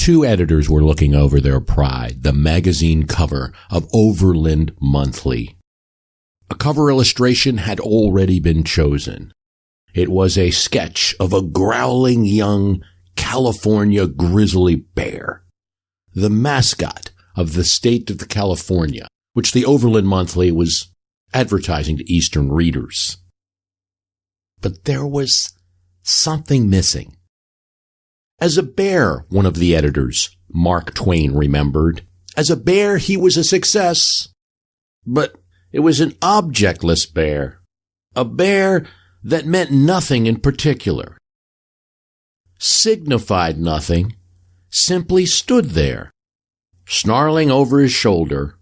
Two editors were looking over their pride, the magazine cover of Overland Monthly. A cover illustration had already been chosen. It was a sketch of a growling young California grizzly bear, the mascot of the state of California, which the Overland Monthly was advertising to Eastern readers. But there was something missing. As a bear, one of the editors, Mark Twain, remembered, as a bear he was a success. But it was an objectless bear, a bear that meant nothing in particular, signified nothing, simply stood there, snarling over his shoulder.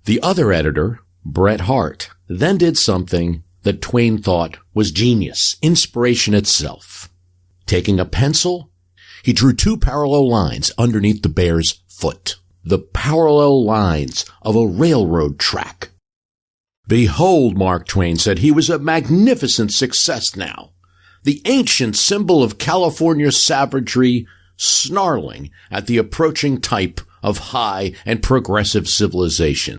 The other editor, Bret Harte, then did something that Twain thought was genius, inspiration itself. Taking a pencil, he drew two parallel lines underneath the bear's foot, the parallel lines of a railroad track. Behold, Mark Twain said, he was a magnificent success now, the ancient symbol of California savagery snarling at the approaching type of high and progressive civilization.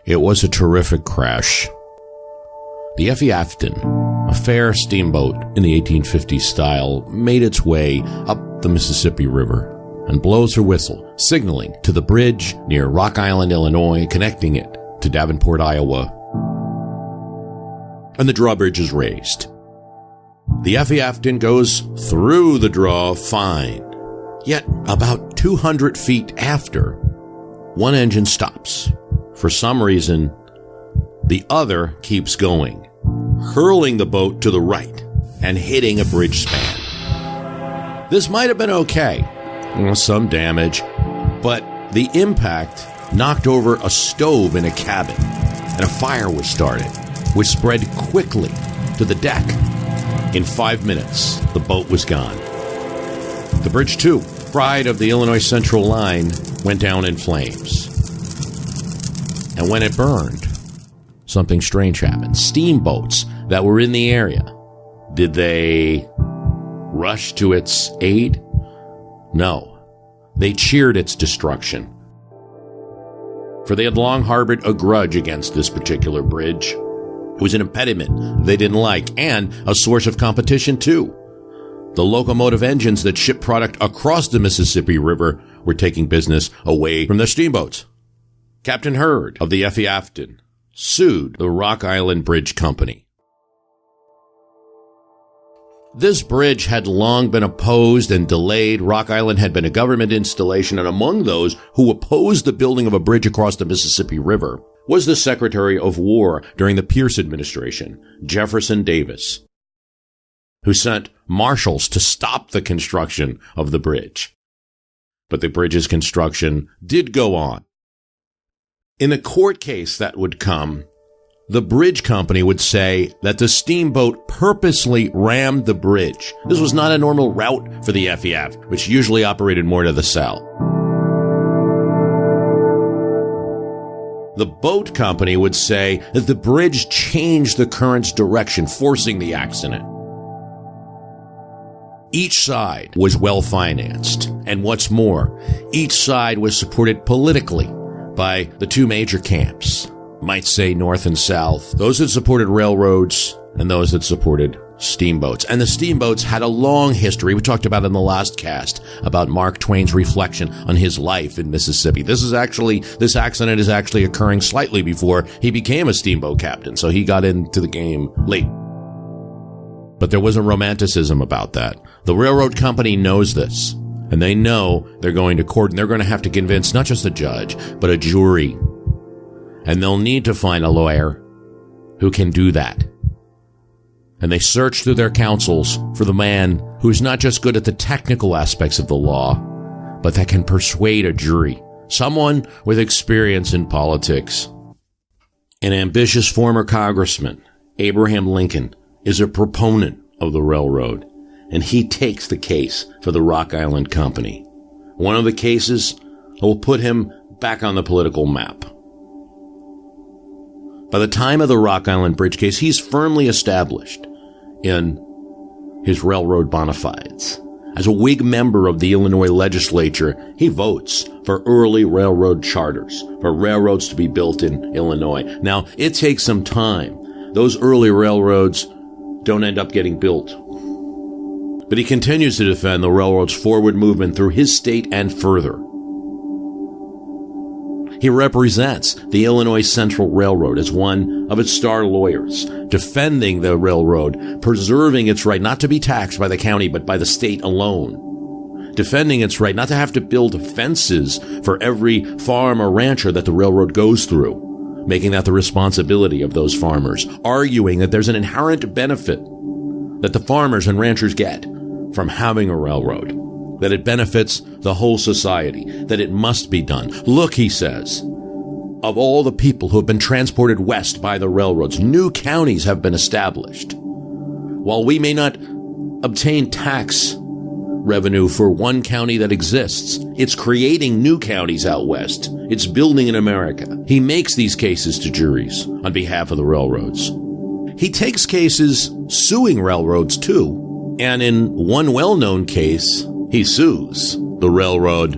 It was a terrific crash. The Effie Afton, a fair steamboat in the 1850s style, made its way up the Mississippi River and blows her whistle, signaling to the bridge near Rock Island, Illinois, connecting it to Davenport, Iowa. And the drawbridge is raised. The Effie Afton goes through the draw fine. Yet, about 200 feet after, one engine stops. For some reason, the other keeps going, hurling the boat to the right and hitting a bridge span. This might have been okay, some damage, but the impact knocked over a stove in a cabin, and a fire was started, which spread quickly to the deck. In 5 minutes, the boat was gone. The bridge, too, pride of the Illinois Central line, went down in flames. And when it burned, something strange happened. Steamboats that were in the area, did they rush to its aid? No. They cheered its destruction. For they had long harbored a grudge against this particular bridge. It was an impediment they didn't like, and a source of competition, too. The locomotive engines that shipped product across the Mississippi River were taking business away from the steamboats. Captain Hurd of the Effie Afton sued the Rock Island Bridge Company. This bridge had long been opposed and delayed. Rock Island had been a government installation, and among those who opposed the building of a bridge across the Mississippi River was the Secretary of War during the Pierce administration, Jefferson Davis, who sent marshals to stop the construction of the bridge. But the bridge's construction did go on. In the court case that would come, the bridge company would say that the steamboat purposely rammed the bridge. This was not a normal route for the Effie Afton, which usually operated more to the south. The boat company would say that the bridge changed the current's direction, forcing the accident. Each side was well-financed, and what's more, each side was supported politically by the two major camps, might say North and South, those that supported railroads and those that supported steamboats. And the steamboats had a long history. We talked about in the last cast about Mark Twain's reflection on his life in Mississippi. This accident is actually occurring slightly before he became a steamboat captain, so he got into the game late. But there was a romanticism about that. The railroad company knows this. And they know they're going to court, and they're going to have to convince not just a judge, but a jury. And they'll need to find a lawyer who can do that. And they search through their counsels for the man who's not just good at the technical aspects of the law, but that can persuade a jury. Someone with experience in politics. An ambitious former congressman, Abraham Lincoln, is a proponent of the railroad, and he takes the case for the Rock Island Company. One of the cases that will put him back on the political map. By the time of the Rock Island Bridge case, he's firmly established in his railroad bona fides. As a Whig member of the Illinois legislature, he votes for early railroad charters, for railroads to be built in Illinois. Now, it takes some time. Those early railroads don't end up getting built. But he continues to defend the railroad's forward movement through his state and further. He represents the Illinois Central Railroad as one of its star lawyers, defending the railroad, preserving its right not to be taxed by the county but by the state alone, defending its right not to have to build fences for every farm or rancher that the railroad goes through, making that the responsibility of those farmers, arguing that there's an inherent benefit that the farmers and ranchers get from having a railroad, that it benefits the whole society, that it must be done. Look, he says, of all the people who have been transported west by the railroads, new counties have been established. While we may not obtain tax revenue for one county that exists, it's creating new counties out west. It's building in America. He makes these cases to juries on behalf of the railroads. He takes cases suing railroads too, and in one well-known case, he sues the railroad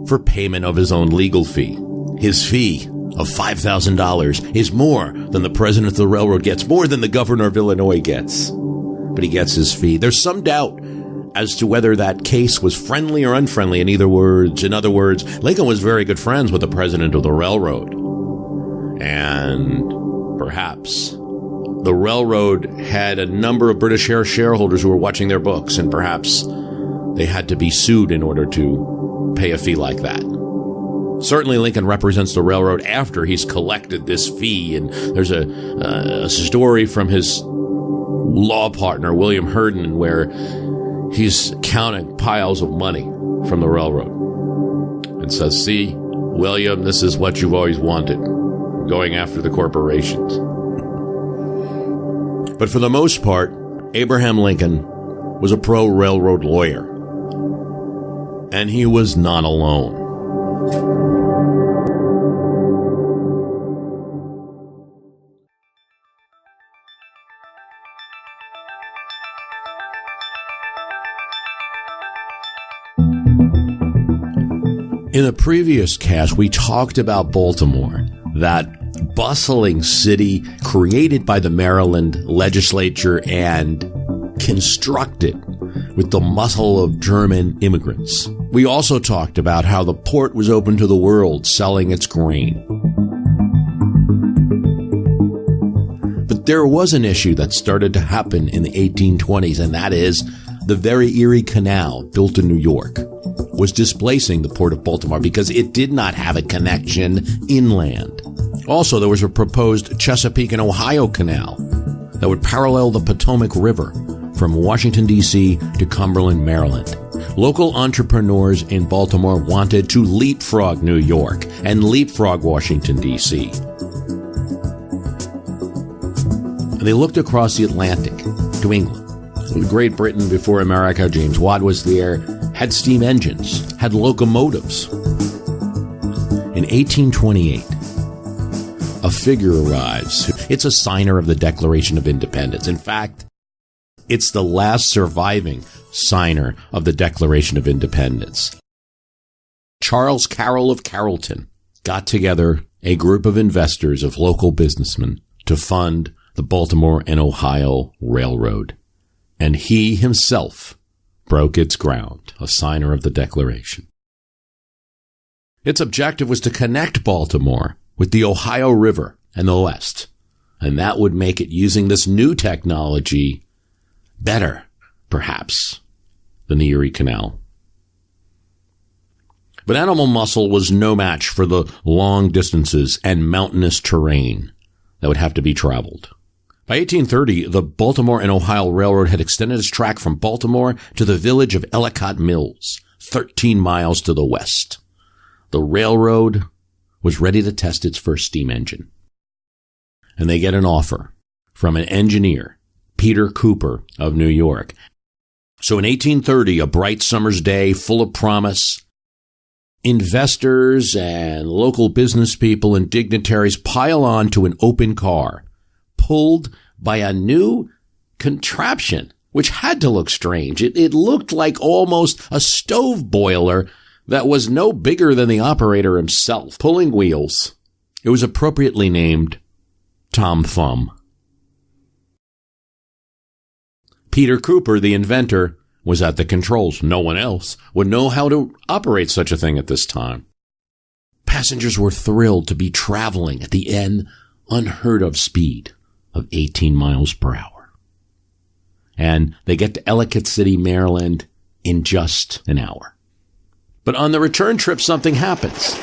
for payment of his own legal fee. His fee of $5,000 is more than the president of the railroad gets, more than the governor of Illinois gets. But he gets his fee. There's some doubt as to whether that case was friendly or unfriendly. In other words, Lincoln was very good friends with the president of the railroad. And perhaps the railroad had a number of British shareholders who were watching their books, and perhaps they had to be sued in order to pay a fee like that. Certainly Lincoln represents the railroad after he's collected this fee, and there's a story from his law partner, William Herndon, where he's counting piles of money from the railroad and says, "See, William, this is what you've always wanted, going after the corporations." But for the most part, Abraham Lincoln was a pro-railroad lawyer. And he was not alone. In the previous cast, we talked about Baltimore, that bustling city created by the Maryland legislature and constructed with the muscle of German immigrants. We also talked about how the port was open to the world, selling its grain. But there was an issue that started to happen in the 1820s, and that is the very Erie Canal, built in New York, was displacing the port of Baltimore because it did not have a connection inland. Also, there was a proposed Chesapeake and Ohio Canal that would parallel the Potomac River from Washington, D.C. to Cumberland, Maryland. Local entrepreneurs in Baltimore wanted to leapfrog New York and leapfrog Washington, D.C. And they looked across the Atlantic to England. Great Britain, before America, James Watt was there, had steam engines, had locomotives. In 1828, a figure arrives. It's a signer of the Declaration of Independence. In fact, it's the last surviving signer of the Declaration of Independence. Charles Carroll of Carrollton got together a group of investors, of local businessmen, to fund the Baltimore and Ohio Railroad. And he himself broke its ground, a signer of the Declaration. Its objective was to connect Baltimore with the Ohio River and the West, and that would make it, using this new technology, better, perhaps, than the Erie Canal. But animal muscle was no match for the long distances and mountainous terrain that would have to be traveled. By 1830, the Baltimore and Ohio Railroad had extended its track from Baltimore to the village of Ellicott Mills, 13 miles to the west. The railroad was ready to test its first steam engine. and they get an offer from an engineer, Peter Cooper of New York. So in 1830, a bright summer's day full of promise, investors and local business people and dignitaries pile on to an open car pulled by a new contraption, which had to look strange. It looked like almost a stove boiler that was no bigger than the operator himself, pulling wheels. It was appropriately named Tom Thumb. Peter Cooper, the inventor, was at the controls. No one else would know how to operate such a thing at this time. Passengers were thrilled to be traveling at the unheard of speed of 18 miles per hour. And they get to Ellicott City, Maryland in just an hour. But on the return trip, something happens.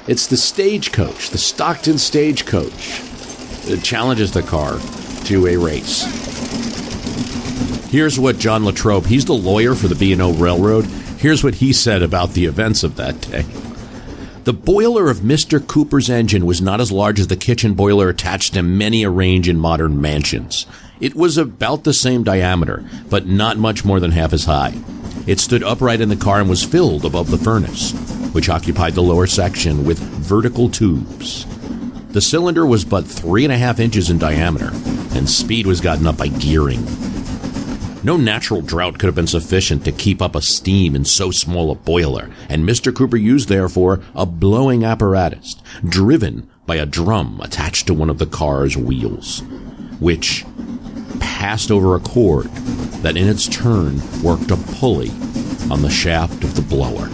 It's the stagecoach, the Stockton stagecoach. It challenges the car to a race. Here's what John Latrobe, he's the lawyer for the B&O Railroad. Here's what he said about the events of that day. The boiler of Mr. Cooper's engine was not as large as the kitchen boiler attached to many a range in modern mansions. It was about the same diameter, but not much more than half as high. It stood upright in the car and was filled above the furnace, which occupied the lower section with vertical tubes. The cylinder was but 3.5 inches in diameter, and speed was gotten up by gearing. No natural drought could have been sufficient to keep up a steam in so small a boiler, and Mr. Cooper used, therefore, a blowing apparatus driven by a drum attached to one of the car's wheels, which passed over a cord that in its turn worked a pulley on the shaft of the blower.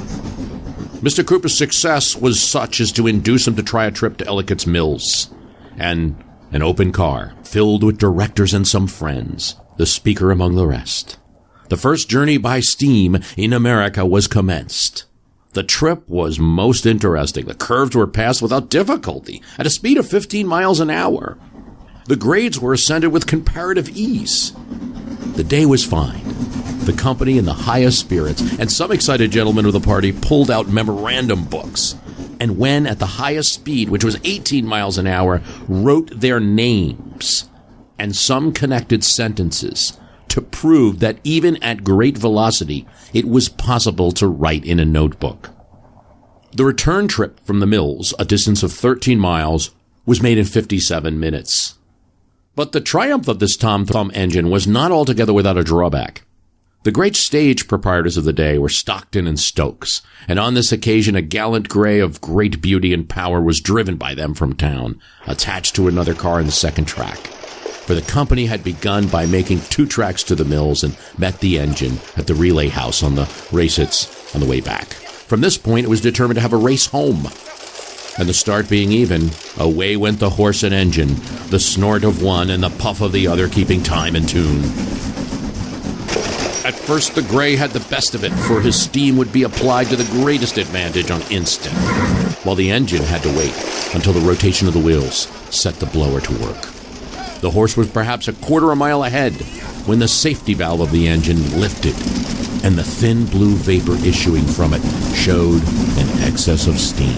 Mr. Cooper's success was such as to induce him to try a trip to Ellicott's Mills, and an open car filled with directors and some friends, the speaker among the rest. The first journey by steam in America was commenced. The trip was most interesting. The curves were passed without difficulty at a speed of 15 miles an hour. The grades were ascended with comparative ease. The day was fine. The company in the highest spirits, and some excited gentlemen of the party pulled out memorandum books, and when at the highest speed, which was 18 miles an hour, wrote their names and some connected sentences to prove that even at great velocity, it was possible to write in a notebook. The return trip from the mills, a distance of 13 miles, was made in 57 minutes. But the triumph of this Tom Thumb engine was not altogether without a drawback. The great stage proprietors of the day were Stockton and Stokes, and on this occasion a gallant gray of great beauty and power was driven by them from town, attached to another car in the second track. For the company had begun by making 2 tracks to the mills and met the engine at the relay house on the racets on the way back. From this point, it was determined to have a race home. And the start being even, away went the horse and engine, the snort of one and the puff of the other keeping time and tune. At first, the gray had the best of it, for his steam would be applied to the greatest advantage on instant, while the engine had to wait until the rotation of the wheels set the blower to work. The horse was perhaps a quarter of a mile ahead when the safety valve of the engine lifted, and the thin blue vapor issuing from it showed an excess of steam.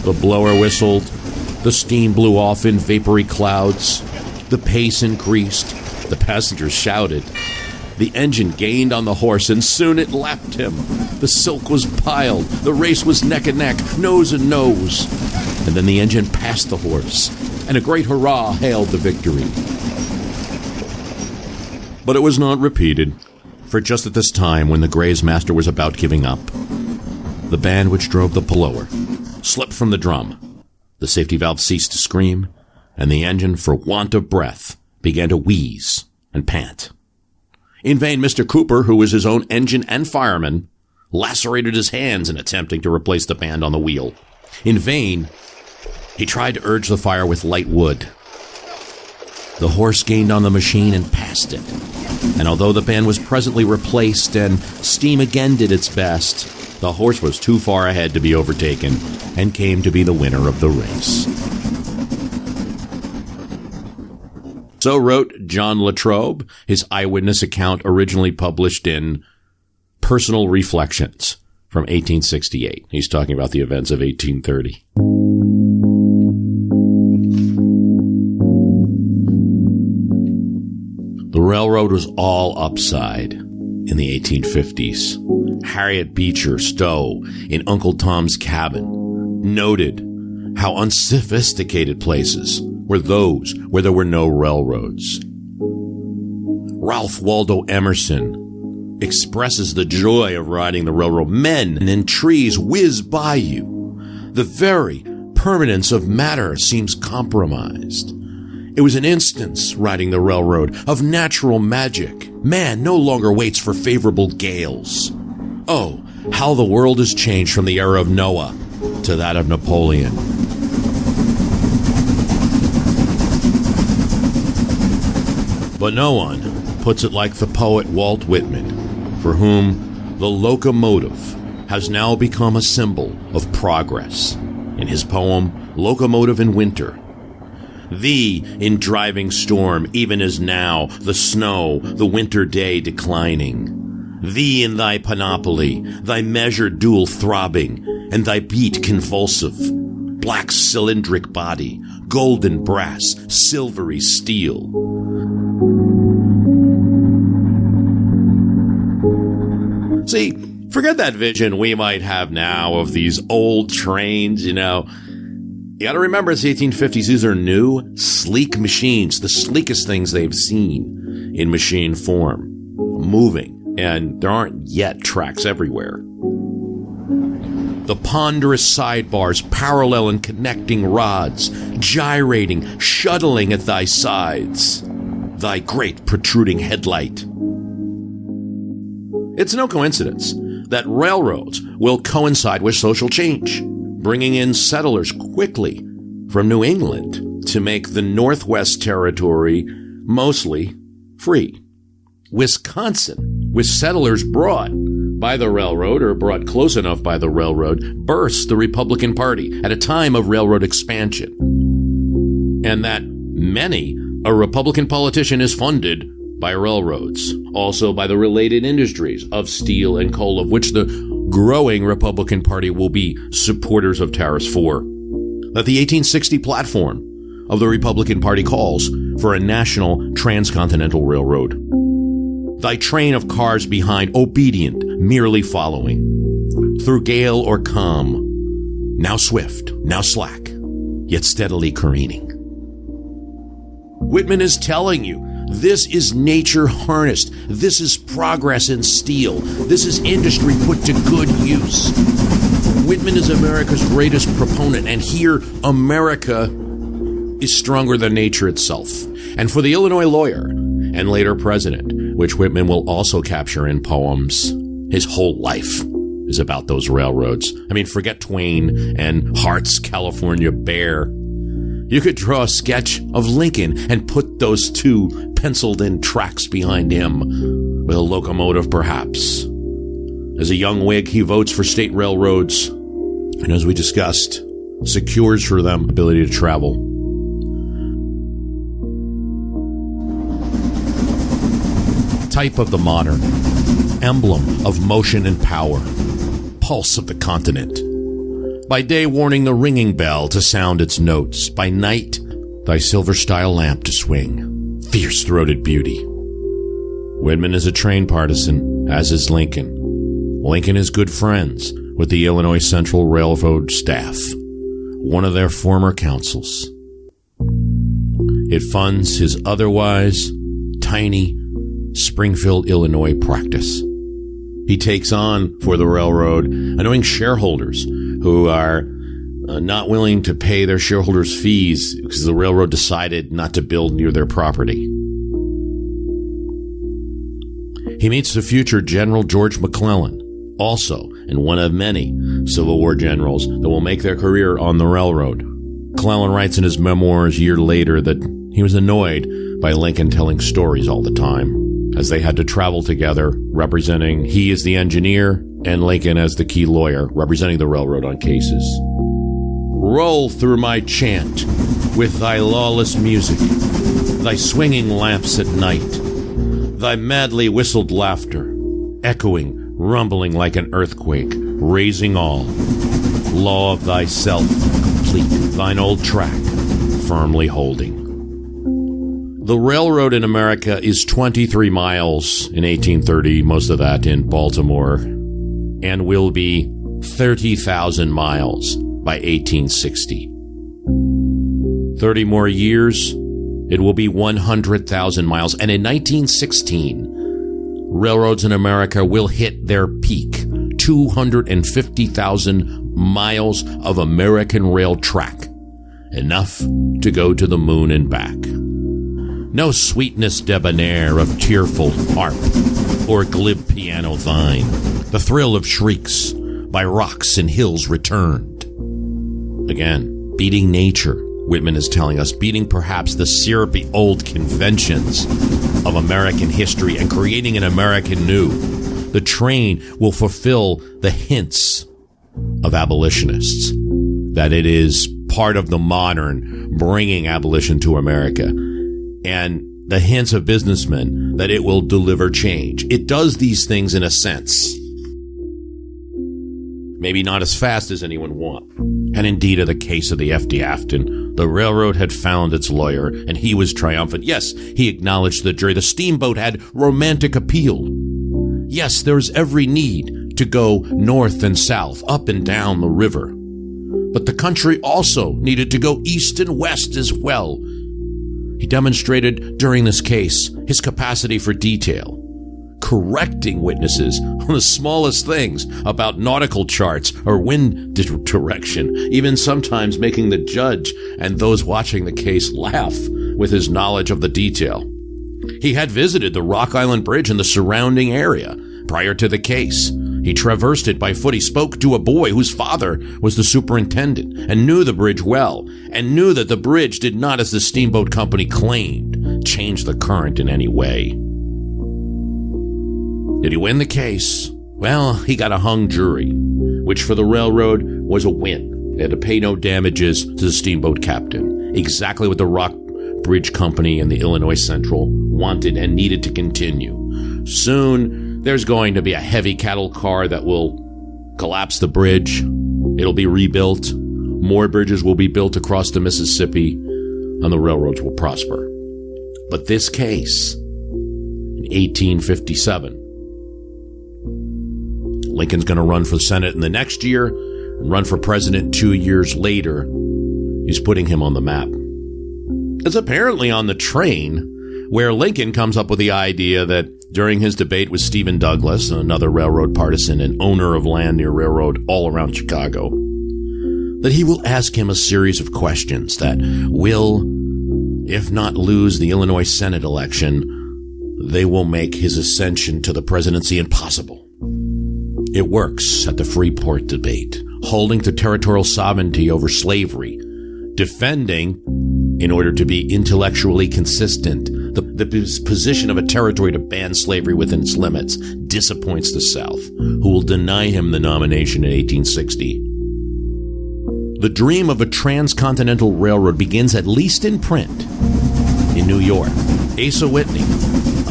The blower whistled, the steam blew off in vapory clouds, the pace increased, the passengers shouted. The engine gained on the horse, and soon it lapped him. The silk was piled, the race was neck and neck, nose and nose. And then the engine passed the horse, and a great hurrah hailed the victory. But it was not repeated, for just at this time, when the gray's master was about giving up, the band which drove the blower slipped from the drum. The safety valve ceased to scream, and the engine, for want of breath, began to wheeze and pant. In vain, Mr. Cooper, who was his own engine and fireman, lacerated his hands in attempting to replace the band on the wheel. In vain, he tried to urge the fire with light wood. The horse gained on the machine and passed it, and although the band was presently replaced and steam again did its best, the horse was too far ahead to be overtaken and came to be the winner of the race. So wrote John Latrobe, his eyewitness account originally published in Personal Reflections from 1868. He's talking about the events of 1830. The railroad was all upside in the 1850s. Harriet Beecher Stowe in Uncle Tom's Cabin noted how unsophisticated places were those where there were no railroads. Ralph Waldo Emerson expresses the joy of riding the railroad. Men and trees whiz by you. The very permanence of matter seems compromised. It was an instance, riding the railroad, of natural magic. Man no longer waits for favorable gales. Oh, how the world has changed from the era of Noah to that of Napoleon. But no one puts it like the poet Walt Whitman, for whom the locomotive has now become a symbol of progress. In his poem, Locomotive in Winter, thee in driving storm, even as now the snow, the winter day declining. Thee in thy panoply, thy measure dual throbbing, and thy beat convulsive. Black cylindric body, golden brass, silvery steel. See, forget that vision we might have now of these old trains, You got to remember it's the 1850s. These are new, sleek machines, the sleekest things they've seen in machine form, moving, and there aren't yet tracks everywhere. The ponderous sidebars, parallel and connecting rods, gyrating, shuttling at thy sides, thy great protruding headlight. It's no coincidence that railroads will coincide with social change, bringing in settlers quickly from New England to make the Northwest Territory mostly free. Wisconsin, with settlers brought by the railroad or brought close enough by the railroad, burst the Republican Party at a time of railroad expansion. And that many a Republican politician is funded by railroads, also by the related industries of steel and coal, of which the growing Republican Party will be supporters of tariffs for. That the 1860 platform of the Republican Party calls for a national transcontinental railroad. Thy train of cars behind, obedient, merely following. Through gale or calm, now swift, now slack, yet steadily careening. Whitman is telling you, this is nature harnessed. This is progress in steel. This is industry put to good use. Whitman is America's greatest proponent, and here America is stronger than nature itself. And for the Illinois lawyer and later president, which Whitman will also capture in poems, his whole life is about those railroads. I mean, forget Twain and Hart's California Bear. You could draw a sketch of Lincoln and put those two penciled-in tracks behind him, with a locomotive perhaps. As a young Whig, he votes for state railroads, and as we discussed, secures for them ability to travel. Type of the modern, emblem of motion and power, pulse of the continent. By day warning the ringing bell to sound its notes, by night thy silver style lamp to swing, fierce-throated beauty. Whitman is a train partisan, as is Lincoln. Lincoln is good friends with the Illinois Central Railroad staff, one of their former councils. It funds his otherwise tiny Springfield, Illinois practice. He takes on for the railroad annoying shareholders who are not willing to pay their shareholders' fees because the railroad decided not to build near their property. He meets the future General George McClellan, also in one of many Civil War generals that will make their career on the railroad. McClellan writes in his memoirs a year later that he was annoyed by Lincoln telling stories all the time, as they had to travel together, representing he as the engineer and Lincoln as the key lawyer, representing the railroad on cases. Roll through my chant with thy lawless music, thy swinging lamps at night, thy madly whistled laughter, echoing, rumbling like an earthquake, raising all. Law of thyself, complete, thine old track, firmly holding. The railroad in America is 23 miles in 1830, most of that in Baltimore, and will be 30,000 miles by 1860. 30 more years, it will be 100,000 miles. And in 1916, railroads in America will hit their peak, 250,000 miles of American rail track, enough to go to the moon and back. No sweetness debonair of tearful harp or glib piano thine, the thrill of shrieks by rocks and hills returned. Again, beating nature, Whitman is telling us, beating perhaps the syrupy old conventions of American history and creating an American new. The train will fulfill the hints of abolitionists, that it is part of the modern bringing abolition to America, and the hints of businessmen that it will deliver change. It does these things in a sense. Maybe not as fast as anyone wants. And indeed, in the case of the F.D. Afton, the railroad had found its lawyer, and he was triumphant. Yes, he acknowledged the jury. The steamboat had romantic appeal. Yes, there's every need to go north and south, up and down the river. But the country also needed to go east and west as well. He demonstrated during this case his capacity for detail, correcting witnesses on the smallest things about nautical charts or wind direction, even sometimes making the judge and those watching the case laugh with his knowledge of the detail. He had visited the Rock Island Bridge and the surrounding area prior to the case. He traversed it by foot. He spoke to a boy whose father was the superintendent and knew the bridge well, and knew that the bridge did not, as the steamboat company claimed, change the current in any way. Did he win the case? Well, he got a hung jury, which for the railroad was a win. They had to pay no damages to the steamboat captain, exactly what the Rock Bridge Company and the Illinois Central wanted and needed to continue. Soon, there's going to be a heavy cattle car that will collapse the bridge. It'll be rebuilt. More bridges will be built across the Mississippi, and the railroads will prosper. But this case, in 1857, Lincoln's going to run for the Senate in the next year and run for president 2 years later. He's putting him on the map. It's apparently on the train where Lincoln comes up with the idea that during his debate with Stephen Douglas, another railroad partisan and owner of land near railroad all around Chicago, that he will ask him a series of questions that will, if not lose the Illinois Senate election, they will make his ascension to the presidency impossible. It works at the Freeport debate, holding to territorial sovereignty over slavery, defending, in order to be intellectually consistent, the position of a territory to ban slavery within its limits disappoints the South, who will deny him the nomination in 1860. The dream of a transcontinental railroad begins, at least in print, in New York. Asa Whitney,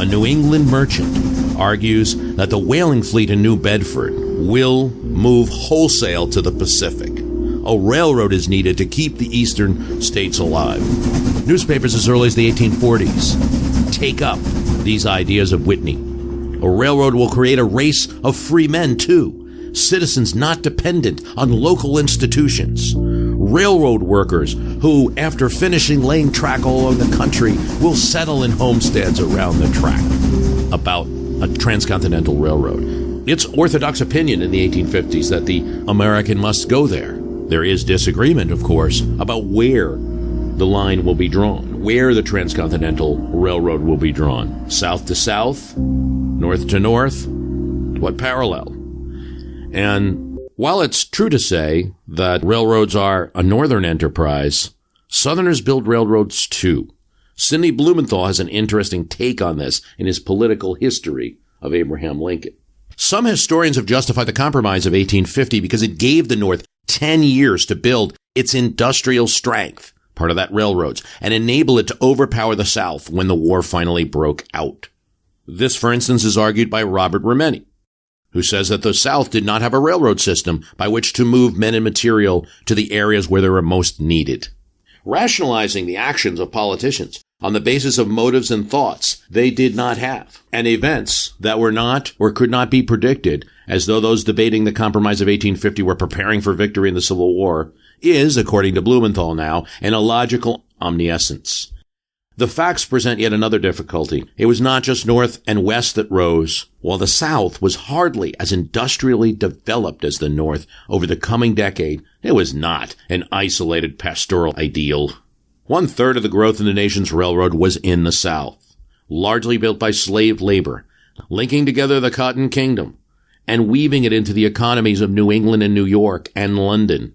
a New England merchant, argues that the whaling fleet in New Bedford will move wholesale to the Pacific. A railroad is needed to keep the eastern states alive. Newspapers as early as the 1840s take up these ideas of Whitney. A railroad will create a race of free men, too, citizens not dependent on local institutions. Railroad workers who, after finishing laying track all over the country, will settle in homesteads around the track. About a transcontinental railroad. It's orthodox opinion in the 1850s that the American must go there. There is disagreement, of course, about where the line will be drawn, where the transcontinental railroad will be drawn. South to south, north to north, what parallel? And while it's true to say that railroads are a northern enterprise, Southerners build railroads too. Sidney Blumenthal has an interesting take on this in his Political History of Abraham Lincoln. Some historians have justified the Compromise of 1850 because it gave the North 10 years to build its industrial strength, part of that railroads, and enable it to overpower the South when the war finally broke out. This, for instance, is argued by Robert Remeni. who says that the South did not have a railroad system by which to move men and material to the areas where they were most needed. Rationalizing the actions of politicians on the basis of motives and thoughts they did not have, and events that were not or could not be predicted, as though those debating the Compromise of 1850 were preparing for victory in the Civil War, is, according to Blumenthal now, an illogical omniscience. The facts present yet another difficulty. It was not just North and West that rose, while the South was hardly as industrially developed as the North over the coming decade. It was not an isolated pastoral ideal. 1/3 of the growth in the nation's railroad was in the South, largely built by slave labor, linking together the Cotton Kingdom and weaving it into the economies of New England and New York and London.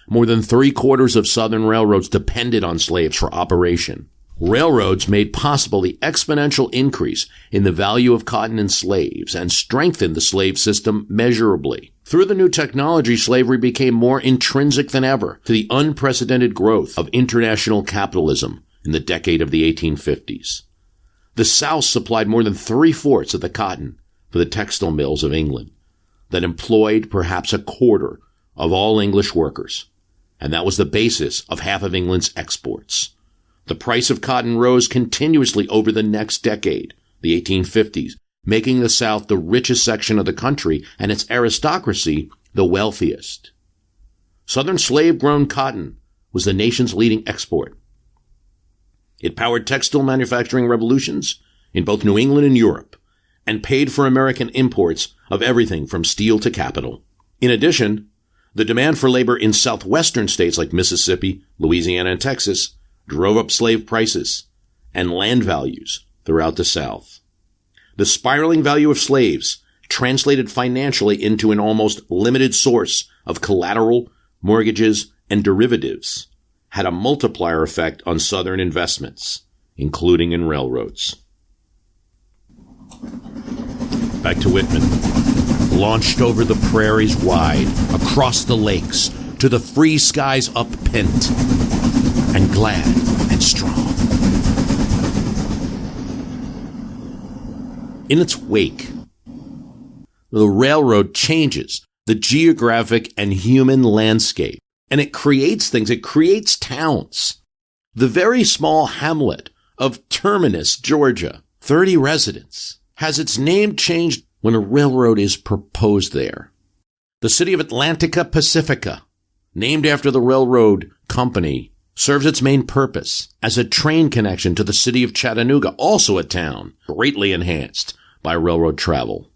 More than 3/4 of Southern railroads depended on slaves for operation. Railroads made possible the exponential increase in the value of cotton and slaves and strengthened the slave system measurably. Through the new technology, slavery became more intrinsic than ever to the unprecedented growth of international capitalism in the decade of the 1850s. The South supplied more than 3/4 of the cotton for the textile mills of England that employed perhaps 1/4 of all English workers, and that was the basis of half of England's exports. The price of cotton rose continuously over the next decade, the 1850s, making the South the richest section of the country and its aristocracy the wealthiest. Southern slave-grown cotton was the nation's leading export. It powered textile manufacturing revolutions in both New England and Europe, and paid for American imports of everything from steel to capital. In addition, the demand for labor in southwestern states like Mississippi, Louisiana, and Texas drove up slave prices and land values throughout the South. The spiraling value of slaves translated financially into an almost limited source of collateral, mortgages, and derivatives, had a multiplier effect on Southern investments, including in railroads. Back to Whitman. Launched over the prairies wide, across the lakes, to the free skies uppent, and glad and strong. In its wake, the railroad changes the geographic and human landscape, and it creates things. It creates towns. The very small hamlet of Terminus, Georgia, 30 residents, has its name changed when a railroad is proposed there. The city of Atlantica Pacifica, named after the railroad company, serves its main purpose as a train connection to the city of Chattanooga, also a town greatly enhanced by railroad travel.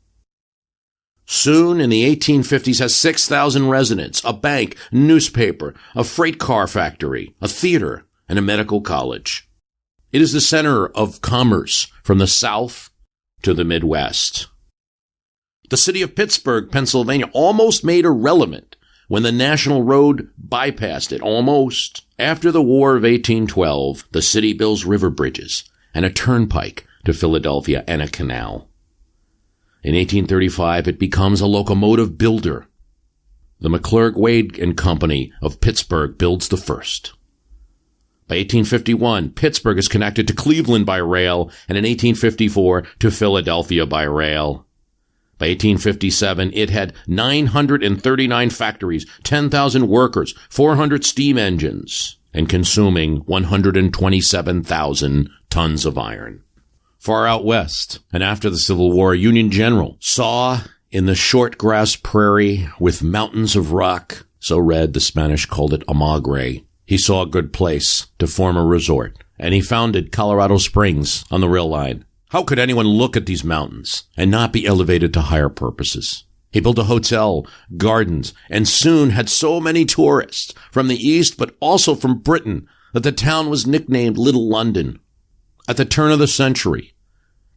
Soon in the 1850s has 6,000 residents, a bank, newspaper, a freight car factory, a theater, and a medical college. It is the center of commerce from the South to the Midwest. The city of Pittsburgh, Pennsylvania, almost made irrelevant when the National Road bypassed it, almost. After the War of 1812, the city builds river bridges and a turnpike to Philadelphia and a canal. In 1835, it becomes a locomotive builder. The McClurg Wade and Company of Pittsburgh builds the first. By 1851, Pittsburgh is connected to Cleveland by rail, and in 1854 to Philadelphia by rail. By 1857, it had 939 factories, 10,000 workers, 400 steam engines, and consuming 127,000 tons of iron. Far out west, and after the Civil War, a Union general saw in the short grass prairie with mountains of rock, so red the Spanish called it amagre, he saw a good place to form a resort, and he founded Colorado Springs on the rail line. How could anyone look at these mountains and not be elevated to higher purposes? He built a hotel, gardens, and soon had so many tourists from the East, but also from Britain, that the town was nicknamed Little London. At the turn of the century,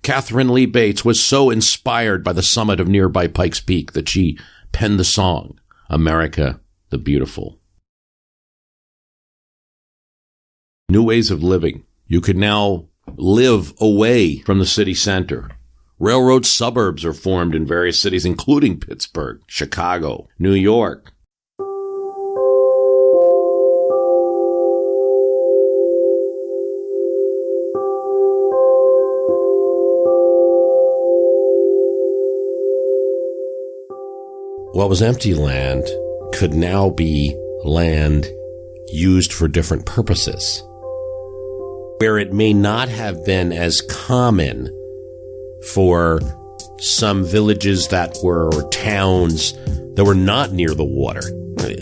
Catherine Lee Bates was so inspired by the summit of nearby Pikes Peak that she penned the song, America the Beautiful. New ways of living. You could now live away from the city center. Railroad suburbs are formed in various cities, including Pittsburgh, Chicago, New York. what was empty land could now be land used for different purposes. Where it may not have been as common for some villages that were, or towns that were not near the water.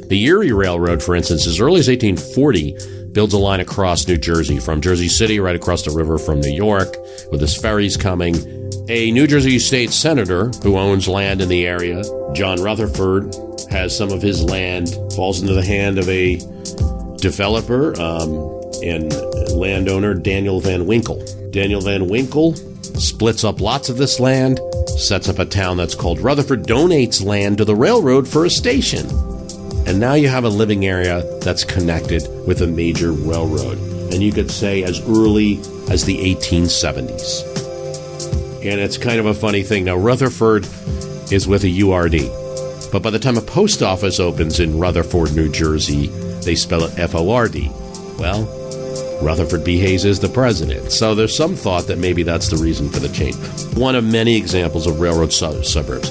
The Erie Railroad, for instance, as early as 1840, builds a line across New Jersey, from Jersey City right across the river from New York, with his ferries coming. A New Jersey state senator who owns land in the area, John Rutherford, has some of his land, falls into the hand of a developer and landowner, Daniel Van Winkle. Daniel Van Winkle splits up lots of this land, sets up a town that's called Rutherford, donates land to the railroad for a station. And now you have a living area that's connected with a major railroad. And you could say as early as the 1870s. And it's kind of a funny thing. Now, Rutherford is with a URD. But by the time a post office opens in Rutherford, New Jersey, they spell it FORD. Well, Rutherford B. Hayes is the president. So there's some thought that maybe that's the reason for the change. One of many examples of railroad suburbs.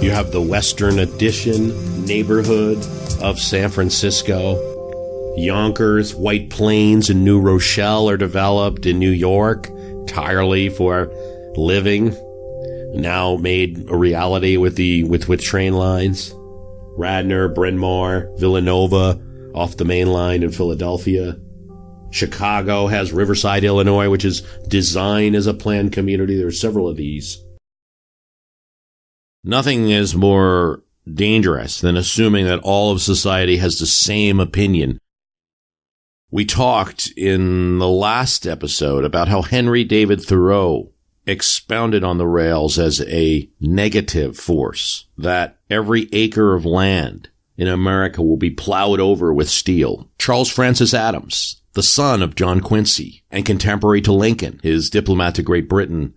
You have the Western Addition neighborhood of San Francisco. Yonkers, White Plains, and New Rochelle are developed in New York entirely for living. Now made a reality with train lines. Radnor, Bryn Mawr, Villanova off the main line in Philadelphia. Chicago has Riverside, Illinois, which is designed as a planned community. There are several of these. Nothing is more dangerous than assuming that all of society has the same opinion. We talked in the last episode about how Henry David Thoreau expounded on the rails as a negative force, that every acre of land in America will be plowed over with steel. Charles Francis Adams, the son of John Quincy and contemporary to Lincoln, his diplomat to Great Britain,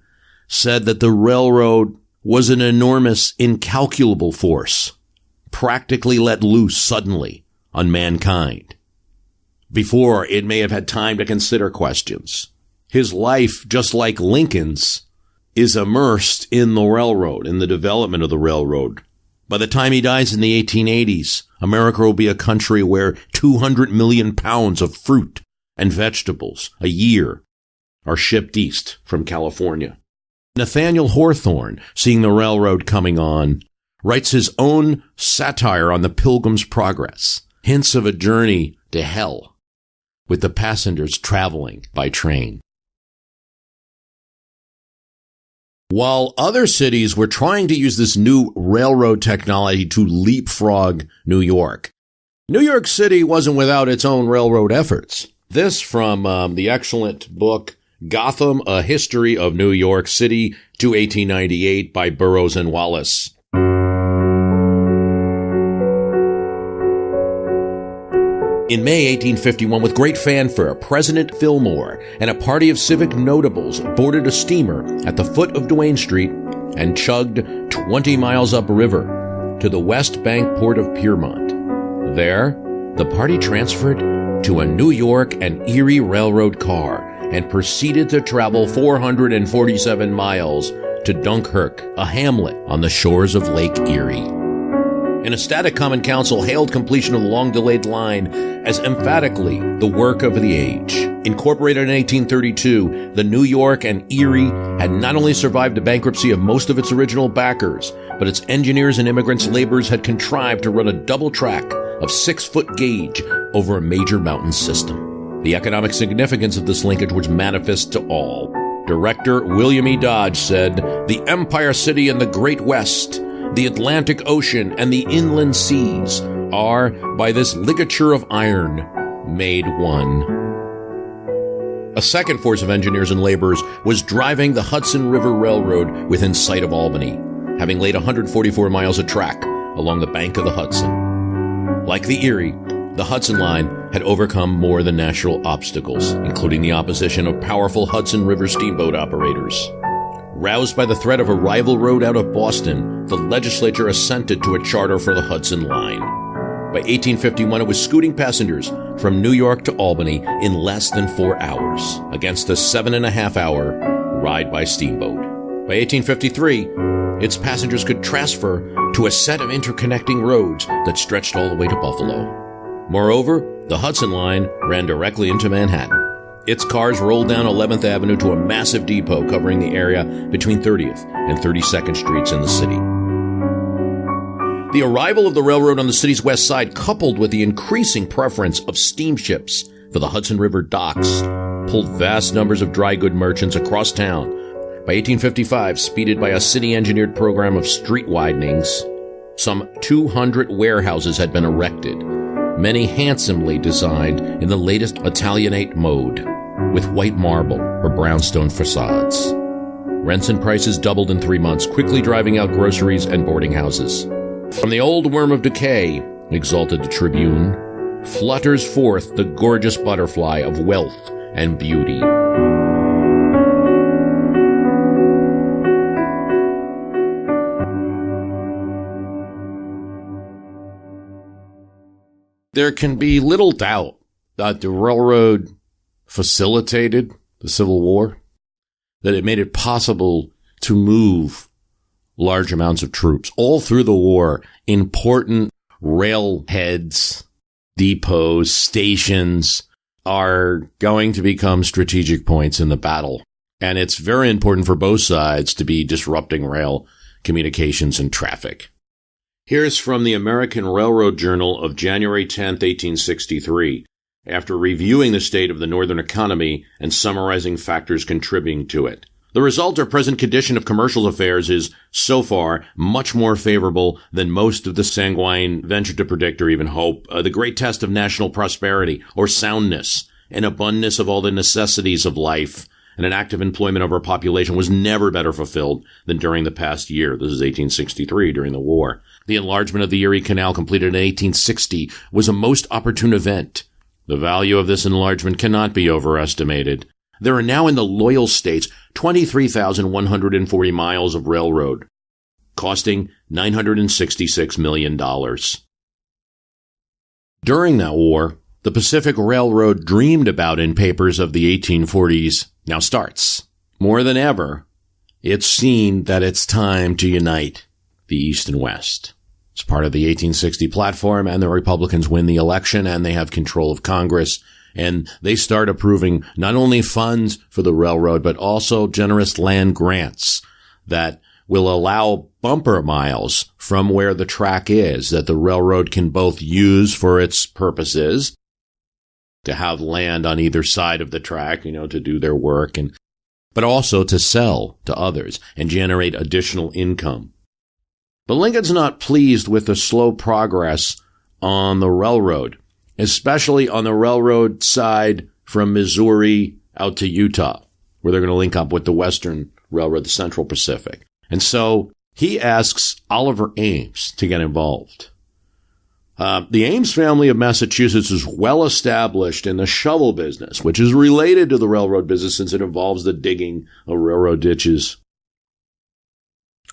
said that the railroad was an enormous, incalculable force, practically let loose suddenly on mankind, before it may have had time to consider questions. His life, just like Lincoln's, is immersed in the railroad, in the development of the railroad. By the time he dies in the 1880s, America will be a country where 200 million pounds of fruit and vegetables a year are shipped east from California. Nathaniel Hawthorne, seeing the railroad coming on, writes his own satire on the Pilgrim's Progress, hints of a journey to hell, with the passengers traveling by train. While other cities were trying to use this new railroad technology to leapfrog New York, New York City wasn't without its own railroad efforts. This from the excellent book, Gotham, A History of New York City to 1898 by Burroughs and Wallace. In May 1851, with great fanfare, President Fillmore and a party of civic notables boarded a steamer at the foot of Duane Street and chugged 20 miles upriver to the West Bank port of Piermont. There, the party transferred to a New York and Erie Railroad car and proceeded to travel 447 miles to Dunkirk, a hamlet on the shores of Lake Erie. An ecstatic Common Council hailed completion of the long-delayed line as emphatically the work of the age. Incorporated in 1832, the New York and Erie had not only survived the bankruptcy of most of its original backers, but its engineers and immigrants' laborers had contrived to run a double track of 6-foot gauge over a major mountain system. The economic significance of this linkage was manifest to all. Director William E. Dodge said, "The Empire City and the Great West, the Atlantic Ocean, and the inland seas are, by this ligature of iron, made one." A second force of engineers and laborers was driving the Hudson River Railroad within sight of Albany, having laid 144 miles of track along the bank of the Hudson. Like the Erie, the Hudson Line had overcome more than natural obstacles, including the opposition of powerful Hudson River steamboat operators. Roused by the threat of a rival road out of Boston, the legislature assented to a charter for the Hudson Line. By 1851, it was scooting passengers from New York to Albany in less than 4 hours, against a 7.5-hour ride by steamboat. By 1853, its passengers could transfer to a set of interconnecting roads that stretched all the way to Buffalo. Moreover, the Hudson Line ran directly into Manhattan. Its cars rolled down 11th Avenue to a massive depot covering the area between 30th and 32nd Streets in the city. The arrival of the railroad on the city's west side, coupled with the increasing preference of steamships for the Hudson River docks, pulled vast numbers of dry goods merchants across town. By 1855, speeded by a city-engineered program of street widenings, some 200 warehouses had been erected, many handsomely designed in the latest Italianate mode, with white marble or brownstone facades. Rents and prices doubled in 3 months, quickly driving out groceries and boarding houses. From the old worm of decay, exulted the Tribune, flutters forth the gorgeous butterfly of wealth and beauty. There can be little doubt that the railroad facilitated the Civil War, that it made it possible to move large amounts of troops all through the war. Important railheads, depots, stations are going to become strategic points in the battle. And it's very important for both sides to be disrupting rail communications and traffic. Here's from the American Railroad Journal of January 10, 1863, after reviewing the state of the northern economy and summarizing factors contributing to it. The result or present condition of commercial affairs is, so far, much more favorable than most of the sanguine venture to predict or even hope. The great test of national prosperity or soundness, an abundance of all the necessities of life, and an active employment of our population was never better fulfilled than during the past year. This is 1863, during the war. The enlargement of the Erie Canal, completed in 1860, was a most opportune event. The value of this enlargement cannot be overestimated. There are now in the loyal states 23,140 miles of railroad, costing $966 million. During that war, the Pacific Railroad, dreamed about in papers of the 1840s, now starts. More than ever, it's seen that it's time to unite the East and West. It's part of the 1860 platform, and the Republicans win the election, and they have control of Congress, and they start approving not only funds for the railroad, but also generous land grants that will allow bumper miles from where the track is, that the railroad can both use for its purposes, to have land on either side of the track, to do their work, but also to sell to others and generate additional income. But Lincoln's not pleased with the slow progress on the railroad, especially on the railroad side from Missouri out to Utah, where they're going to link up with the Western Railroad, the Central Pacific. And so he asks Oliver Ames to get involved. The Ames family of Massachusetts is well established in the shovel business, which is related to the railroad business since it involves the digging of railroad ditches.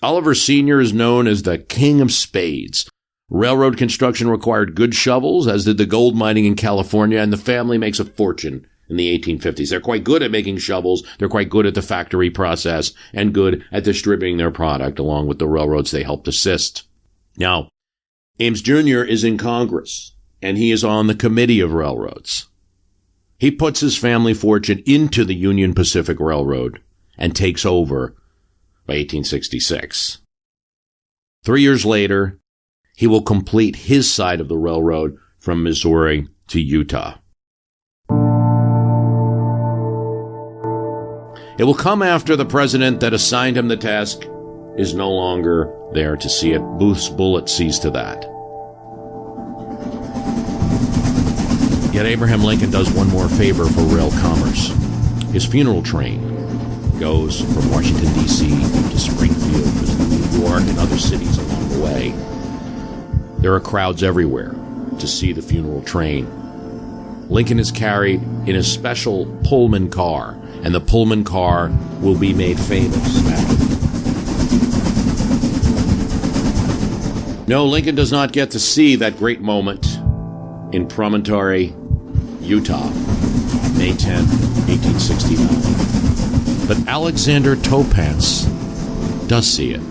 Oliver Sr. is known as the King of Spades. Railroad construction required good shovels, as did the gold mining in California, and the family makes a fortune in the 1850s. They're quite good at making shovels. They're quite good at the factory process and good at distributing their product along with the railroads they helped assist. Now, Ames Jr. is in Congress, and he is on the Committee of Railroads. He puts his family fortune into the Union Pacific Railroad and takes over by 1866. 3 years later, he will complete his side of the railroad from Missouri to Utah. It will come after the president that assigned him the task is no longer there to see it. Booth's bullet sees to that. Yet Abraham Lincoln does one more favor for rail commerce. His funeral train goes from Washington, D.C. to Springfield, to New York, and other cities along the way. There are crowds everywhere to see the funeral train. Lincoln is carried in a special Pullman car, and the Pullman car will be made famous after. No, Lincoln does not get to see that great moment in Promontory, Utah, May 10, 1869. But Alexander Topance does see it.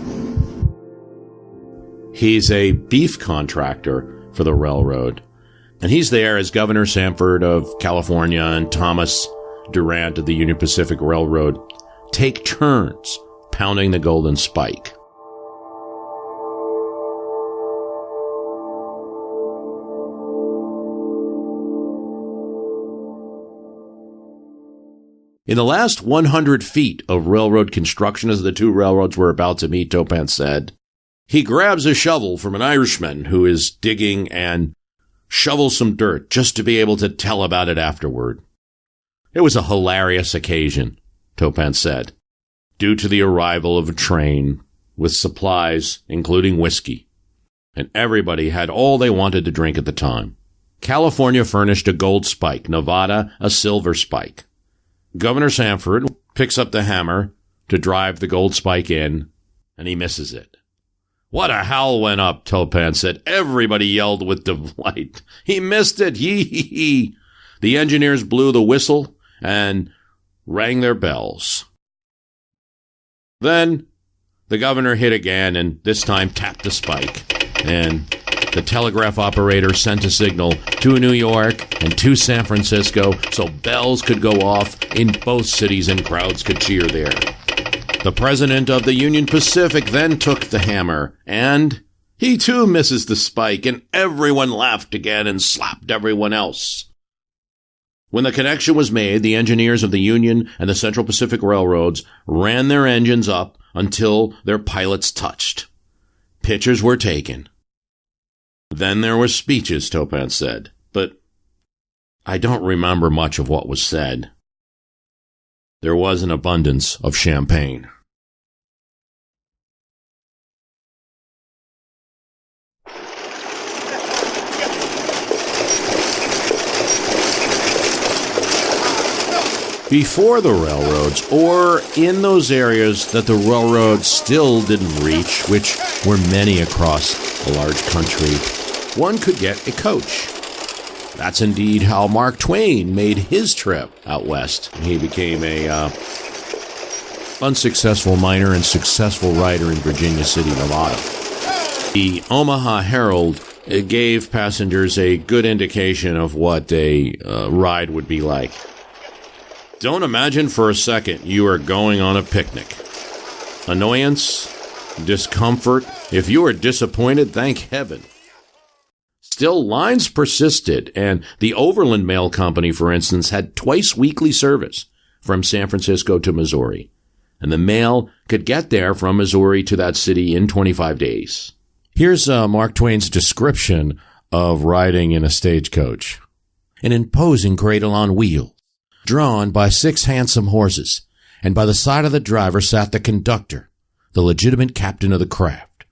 He's a beef contractor for the railroad. And he's there as Governor Sanford of California and Thomas Durant of the Union Pacific Railroad take turns pounding the golden spike. In the last 100 feet of railroad construction, as the two railroads were about to meet, Topance said, he grabs a shovel from an Irishman who is digging and shovels some dirt just to be able to tell about it afterward. It was a hilarious occasion, Topance said, due to the arrival of a train with supplies, including whiskey. And everybody had all they wanted to drink at the time. California furnished a gold spike, Nevada a silver spike. Governor Sanford picks up the hammer to drive the gold spike in, and he misses it. What a howl went up, Topance said. Everybody yelled with delight. He missed it. Yee. The engineers blew the whistle and rang their bells. Then the governor hit again and this time tapped the spike. And the telegraph operator sent a signal to New York and to San Francisco so bells could go off in both cities and crowds could cheer there. The president of the Union Pacific then took the hammer, and he too misses the spike, and everyone laughed again and slapped everyone else. When the connection was made, the engineers of the Union and the Central Pacific Railroads ran their engines up until their pilots touched. Pictures were taken. Then there were speeches, Topance said, but I don't remember much of what was said. There was an abundance of champagne. Before the railroads, or in those areas that the railroads still didn't reach, which were many across a large country, one could get a coach. That's indeed how Mark Twain made his trip out west. He became a unsuccessful miner and successful writer in Virginia City, Nevada. The Omaha Herald gave passengers a good indication of what a ride would be like. Don't imagine for a second you are going on a picnic. Annoyance, discomfort. If you are disappointed, thank heaven. Still, lines persisted, and the Overland Mail Company, for instance, had twice weekly service from San Francisco to Missouri, and the mail could get there from Missouri to that city in 25 days. Here's Mark Twain's description of riding in a stagecoach. An imposing cradle on wheels, drawn by 6 handsome horses, and by the side of the driver sat the conductor, the legitimate captain of the craft.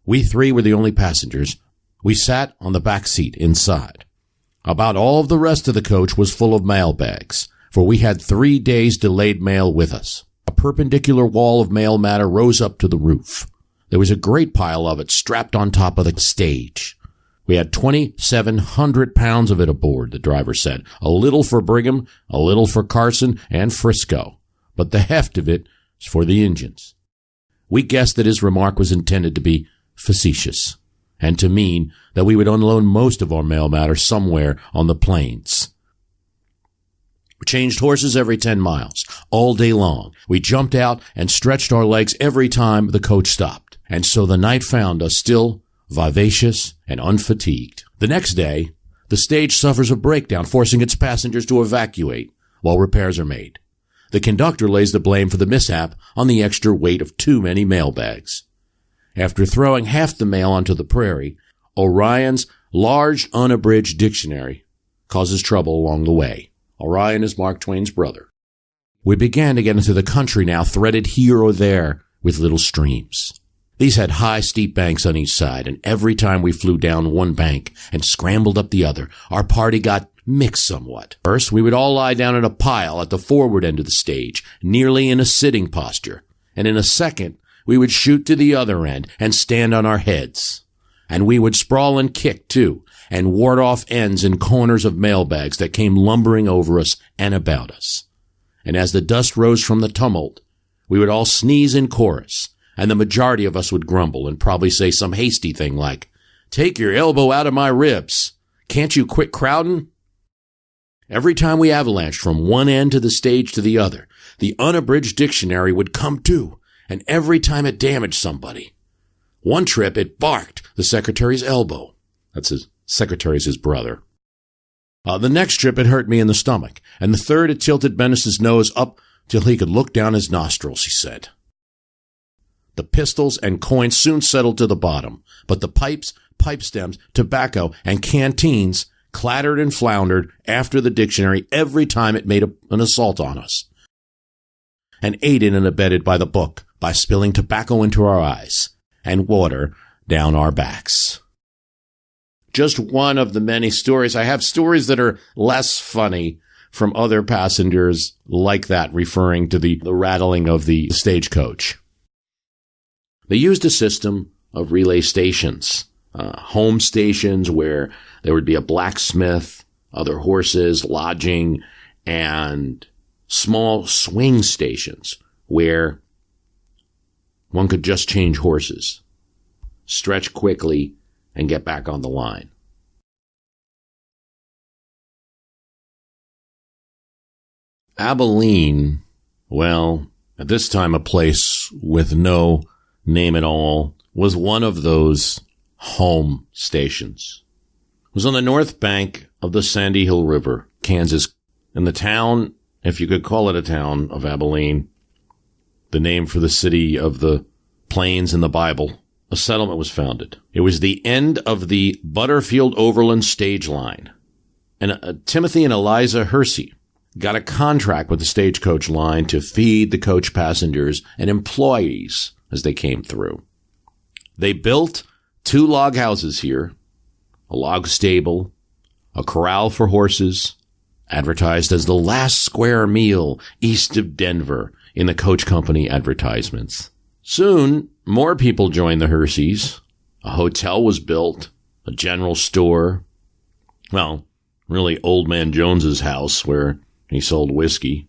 We 3 were the only passengers. We sat on the back seat inside. About all of the rest of the coach was full of mail bags, for we had 3 days' delayed mail with us. A perpendicular wall of mail matter rose up to the roof. There was a great pile of it strapped on top of the stage. We had 2,700 pounds of it aboard, the driver said. A little for Brigham, a little for Carson and Frisco, but the heft of it is for the engines. We guessed that his remark was intended to be facetious, and to mean that we would unload most of our mail matter somewhere on the plains. We changed horses every 10 miles, all day long. We jumped out and stretched our legs every time the coach stopped, and so the night found us still vivacious and unfatigued. The next day, the stage suffers a breakdown, forcing its passengers to evacuate while repairs are made. The conductor lays the blame for the mishap on the extra weight of too many mail bags. After throwing half the mail onto the prairie, Orion's large unabridged dictionary causes trouble along the way. Orion is Mark Twain's brother. We began to get into the country now, threaded here or there with little streams. These had high, steep banks on each side, and every time we flew down one bank and scrambled up the other, our party got mixed somewhat. First, we would all lie down in a pile at the forward end of the stage, nearly in a sitting posture, and in a second, we would shoot to the other end and stand on our heads. And we would sprawl and kick, too, and ward off ends and corners of mailbags that came lumbering over us and about us. And as the dust rose from the tumult, we would all sneeze in chorus, and the majority of us would grumble and probably say some hasty thing like, "Take your elbow out of my ribs. Can't you quit crowding?" Every time we avalanched from one end of the stage to the other, the unabridged dictionary would come too, and every time it damaged somebody. One trip, it barked the secretary's elbow. That's his secretary's his brother. The next trip, it hurt me in the stomach, and the third, it tilted Bennis's nose up till he could look down his nostrils, he said. The pistols and coins soon settled to the bottom, but the pipes, pipe stems, tobacco, and canteens clattered and floundered after the dictionary every time it made an assault on us, and aided and abetted by the book by spilling tobacco into our eyes and water down our backs. Just one of the many stories. I have stories that are less funny from other passengers like that, referring to the rattling of the stagecoach. They used a system of relay stations, home stations where there would be a blacksmith, other horses, lodging, and small swing stations where one could just change horses, stretch quickly, and get back on the line. Abilene, well, at this time a place with no name at all, was one of those home stations. It was on the north bank of the Sandy Hill River, Kansas, in the town, if you could call it a town, of Abilene, the name for the city of the plains in the Bible. A settlement was founded. It was the end of the Butterfield Overland stage line. And Timothy and Eliza Hersey got a contract with the stagecoach line to feed the coach passengers and employees as they came through. They built 2 log houses here, a log stable, a corral for horses, advertised as the last square meal east of Denver in the coach company advertisements. Soon, more people joined the Herseys. A hotel was built, a general store. Well, really Old Man Jones's house where he sold whiskey.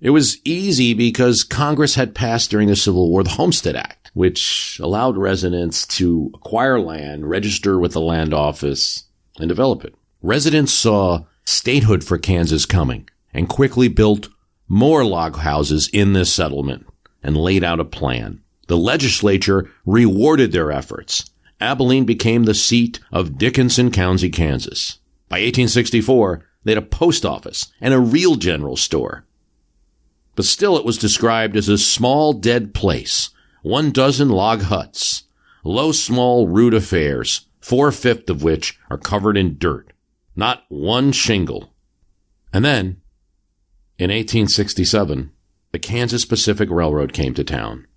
It was easy because Congress had passed during the Civil War the Homestead Act, which allowed residents to acquire land, register with the land office, and develop it. Residents saw statehood for Kansas coming and quickly built more log houses in this settlement and laid out a plan. The legislature rewarded their efforts. Abilene became the seat of Dickinson County, Kansas. By 1864, they had a post office and a real general store. But still it was described as a small dead place, 12 log huts, low small rude affairs, 4/5 of which are covered in dirt, not one shingle. And then, in 1867, the Kansas Pacific Railroad came to town.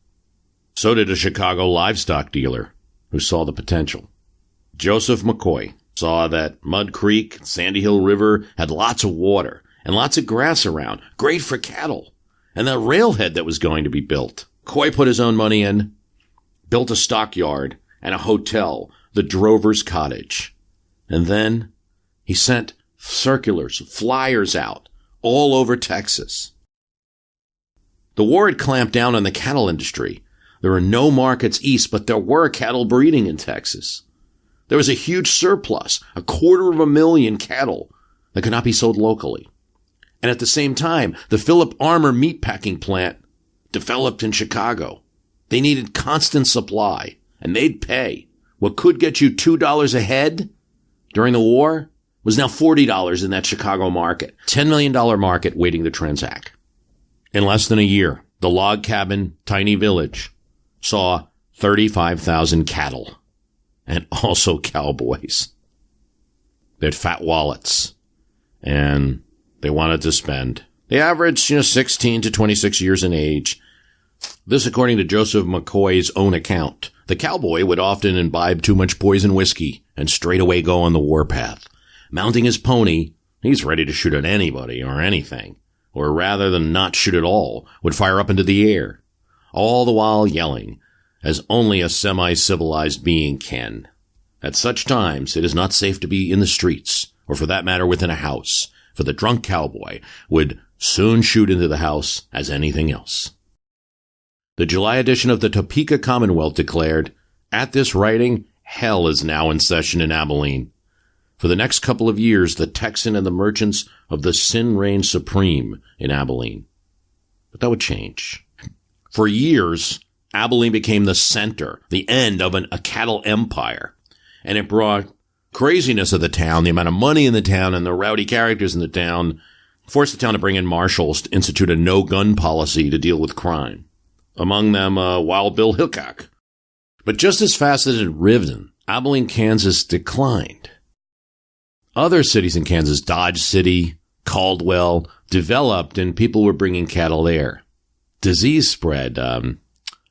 So did a Chicago livestock dealer who saw the potential. Joseph McCoy saw that Mud Creek, Sandy Hill River had lots of water and lots of grass around, great for cattle, and the railhead that was going to be built. McCoy put his own money in, built a stockyard and a hotel, the Drover's Cottage. And then he sent circulars, flyers out all over Texas. The war had clamped down on the cattle industry. There were no markets east, but there were cattle breeding in Texas. There was a huge surplus, 250,000 cattle that could not be sold locally. And at the same time, the Philip Armour meatpacking plant developed in Chicago. They needed constant supply, and they'd pay. What could get you $2 a head during the war was now $40 in that Chicago market. $10 million market waiting to transact. In less than a year, the log cabin, tiny village saw 35,000 cattle and also cowboys. They had fat wallets and they wanted to spend. They averaged, 16 to 26 years in age. This according to Joseph McCoy's own account. The cowboy would often imbibe too much poison whiskey and straightaway go on the warpath. Mounting his pony, he's ready to shoot at anybody or anything, or rather than not shoot at all, would fire up into the air, all the while yelling, as only a semi-civilized being can. At such times, it is not safe to be in the streets, or for that matter within a house, for the drunk cowboy would soon shoot into the house as anything else. The July edition of the Topeka Commonwealth declared, "At this writing, hell is now in session in Abilene. For the next couple of years, the Texan and the merchants of the sin reigned supreme in Abilene." But that would change. For years, Abilene became the center, the end of a cattle empire. And it brought craziness of the town, the amount of money in the town, and the rowdy characters in the town, forced the town to bring in marshals to institute a no-gun policy to deal with crime. Among them, Wild Bill Hickok. But just as fast as it had risen, Abilene, Kansas declined. Other cities in Kansas, Dodge City, Caldwell, developed, and people were bringing cattle there. Disease spread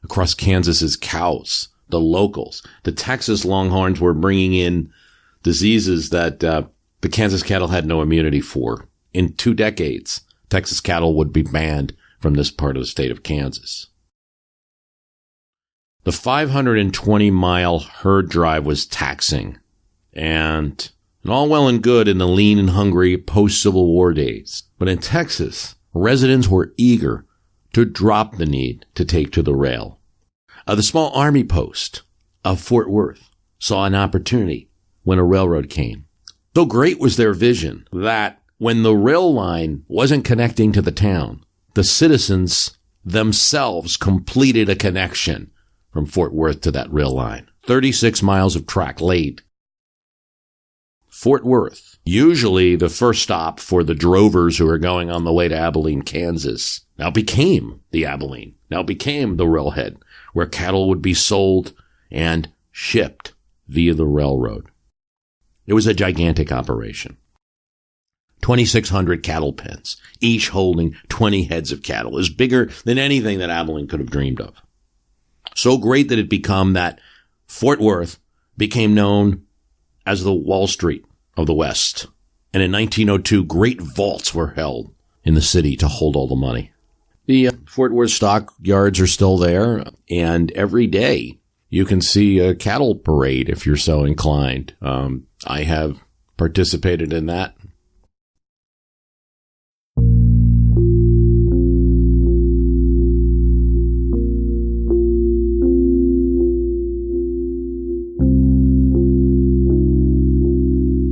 across Kansas's cows, the locals. The Texas Longhorns were bringing in diseases that the Kansas cattle had no immunity for. In 2 decades, Texas cattle would be banned from this part of the state of Kansas. The 520-mile herd drive was taxing, and all well and good in the lean and hungry post-Civil War days. But in Texas, residents were eager to drop the need to take to the rail. The small army post of Fort Worth saw an opportunity when a railroad came. So great was their vision that when the rail line wasn't connecting to the town, the citizens themselves completed a connection from Fort Worth to that rail line. 36 miles of track laid. Fort Worth, usually the first stop for the drovers who are going on the way to Abilene, Kansas, now became the Abilene, now became the railhead where cattle would be sold and shipped via the railroad. It was a gigantic operation. 2,600 cattle pens, each holding 20 heads of cattle, is bigger than anything that Abilene could have dreamed of. So great that it became that Fort Worth became known as the Wall Street of the West. And in 1902, great vaults were held in the city to hold all the money. The Fort Worth stock yards are still there, and every day you can see a cattle parade if you're so inclined. I have participated in that.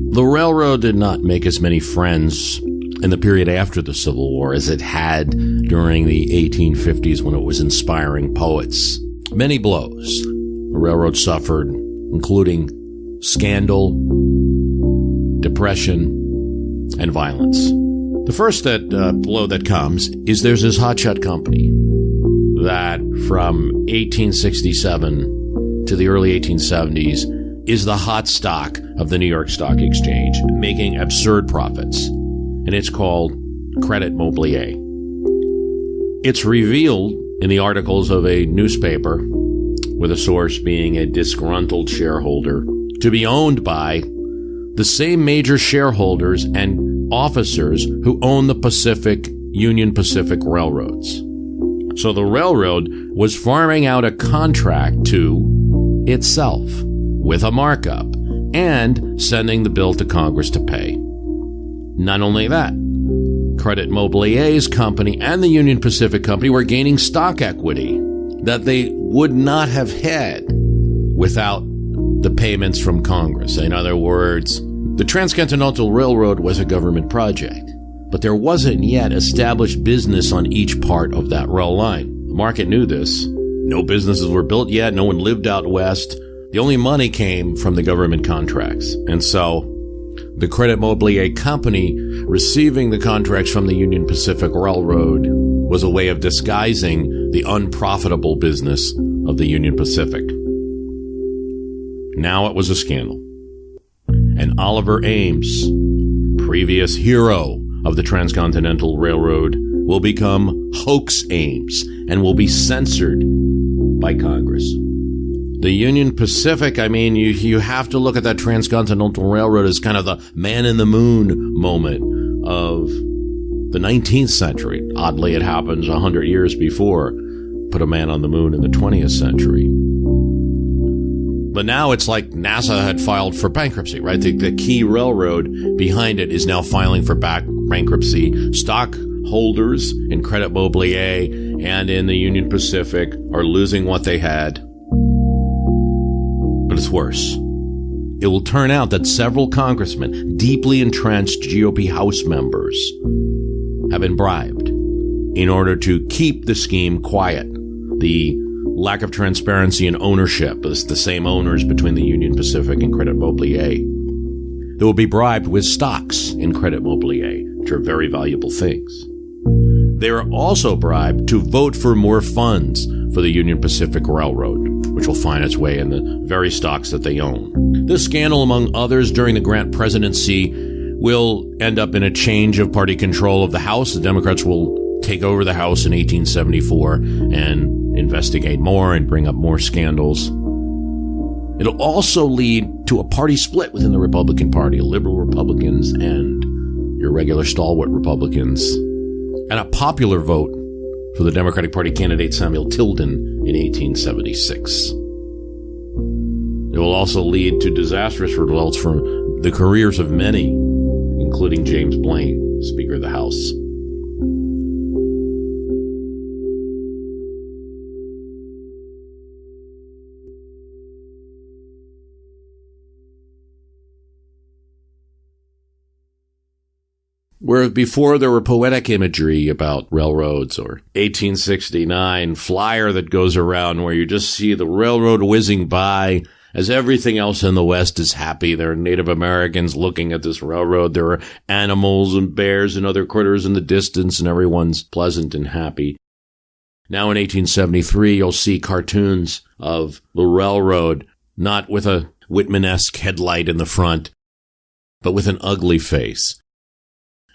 The railroad did not make as many friends in the period after the Civil War as it had during the 1850s when it was inspiring poets. Many blows the railroad suffered, including scandal, depression, and violence. The first blow that comes is there's this hotshot company that from 1867 to the early 1870s is the hot stock of the New York Stock Exchange, making absurd profits. And it's called Credit Mobilier. It's revealed in the articles of a newspaper, with a source being a disgruntled shareholder, to be owned by the same major shareholders and officers who own the Union Pacific railroads. So the railroad was farming out a contract to itself with a markup and sending the bill to Congress to pay. Not only that, Credit Mobilier's company and the Union Pacific Company were gaining stock equity that they would not have had without the payments from Congress. In other words, the Transcontinental Railroad was a government project, but there wasn't yet established business on each part of that rail line. The market knew this. No businesses were built yet. No one lived out west. The only money came from the government contracts. And so the Credit Mobilier Company receiving the contracts from the Union Pacific Railroad was a way of disguising the unprofitable business of the Union Pacific. Now it was a scandal. And Oliver Ames, previous hero of the Transcontinental Railroad, will become Hoax Ames and will be censored by Congress. The Union Pacific, you have to look at that Transcontinental Railroad as kind of the man in the moon moment of the 19th century. Oddly, it happens 100 years before put a man on the moon in the 20th century. But now it's like NASA had filed for bankruptcy, right? The key railroad behind it is now filing for bankruptcy. Stock holders in Credit Mobilier and in the Union Pacific are losing what they had. But it's worse. It will turn out that several congressmen, deeply entrenched GOP House members, have been bribed in order to keep the scheme quiet. The lack of transparency and ownership is the same owners between the Union Pacific and Credit Mobilier. They will be bribed with stocks in Credit Mobilier, which are very valuable things. They are also bribed to vote for more funds for the Union Pacific Railroad, which will find its way in the very stocks that they own. This scandal, among others, during the Grant presidency will end up in a change of party control of the House. The Democrats will take over the House in 1874 and investigate more and bring up more scandals. It'll also lead to a party split within the Republican Party, liberal Republicans and your regular stalwart Republicans, and a popular vote for the Democratic Party candidate Samuel Tilden in 1876. It will also lead to disastrous results for the careers of many, including James Blaine, Speaker of the House. Where before there were poetic imagery about railroads, or 1869 flyer that goes around where you just see the railroad whizzing by as everything else in the West is happy. There are Native Americans looking at this railroad. There are animals and bears and other critters in the distance, and everyone's pleasant and happy. Now in 1873, you'll see cartoons of the railroad, not with a Whitman-esque headlight in the front, but with an ugly face.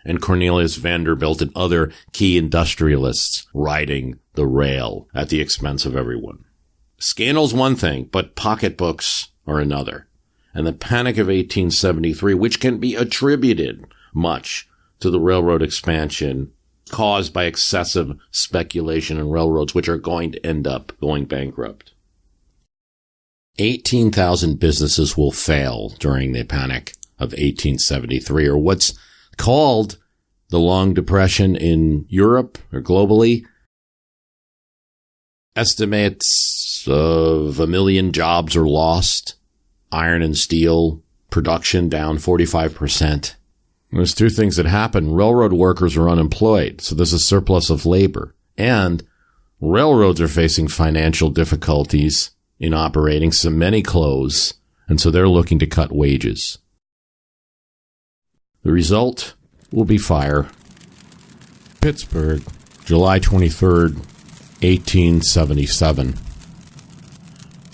And Cornelius Vanderbilt and other key industrialists riding the rail at the expense of everyone. Scandal's one thing, but pocketbooks are another. And the Panic of 1873, which can be attributed much to the railroad expansion caused by excessive speculation in railroads, which are going to end up going bankrupt. 18,000 businesses will fail during the Panic of 1873, or what's called the Long Depression in Europe or globally. Estimates of 1 million jobs are lost. Iron and steel production down 45%. There's two things that happen. Railroad workers are unemployed, so there's a surplus of labor. And railroads are facing financial difficulties in operating, so many close, and so they're looking to cut wages. The result will be fire. Pittsburgh, July 23rd, 1877.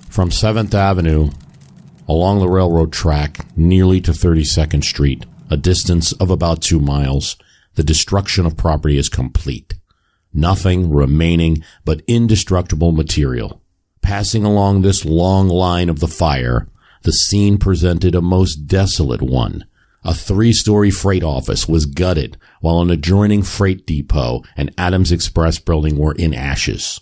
From 7th Avenue, along the railroad track, nearly to 32nd Street, a distance of about 2 miles, the destruction of property is complete. Nothing remaining but indestructible material. Passing along this long line of the fire, the scene presented a most desolate one. A 3-story freight office was gutted, while an adjoining freight depot and Adams Express building were in ashes.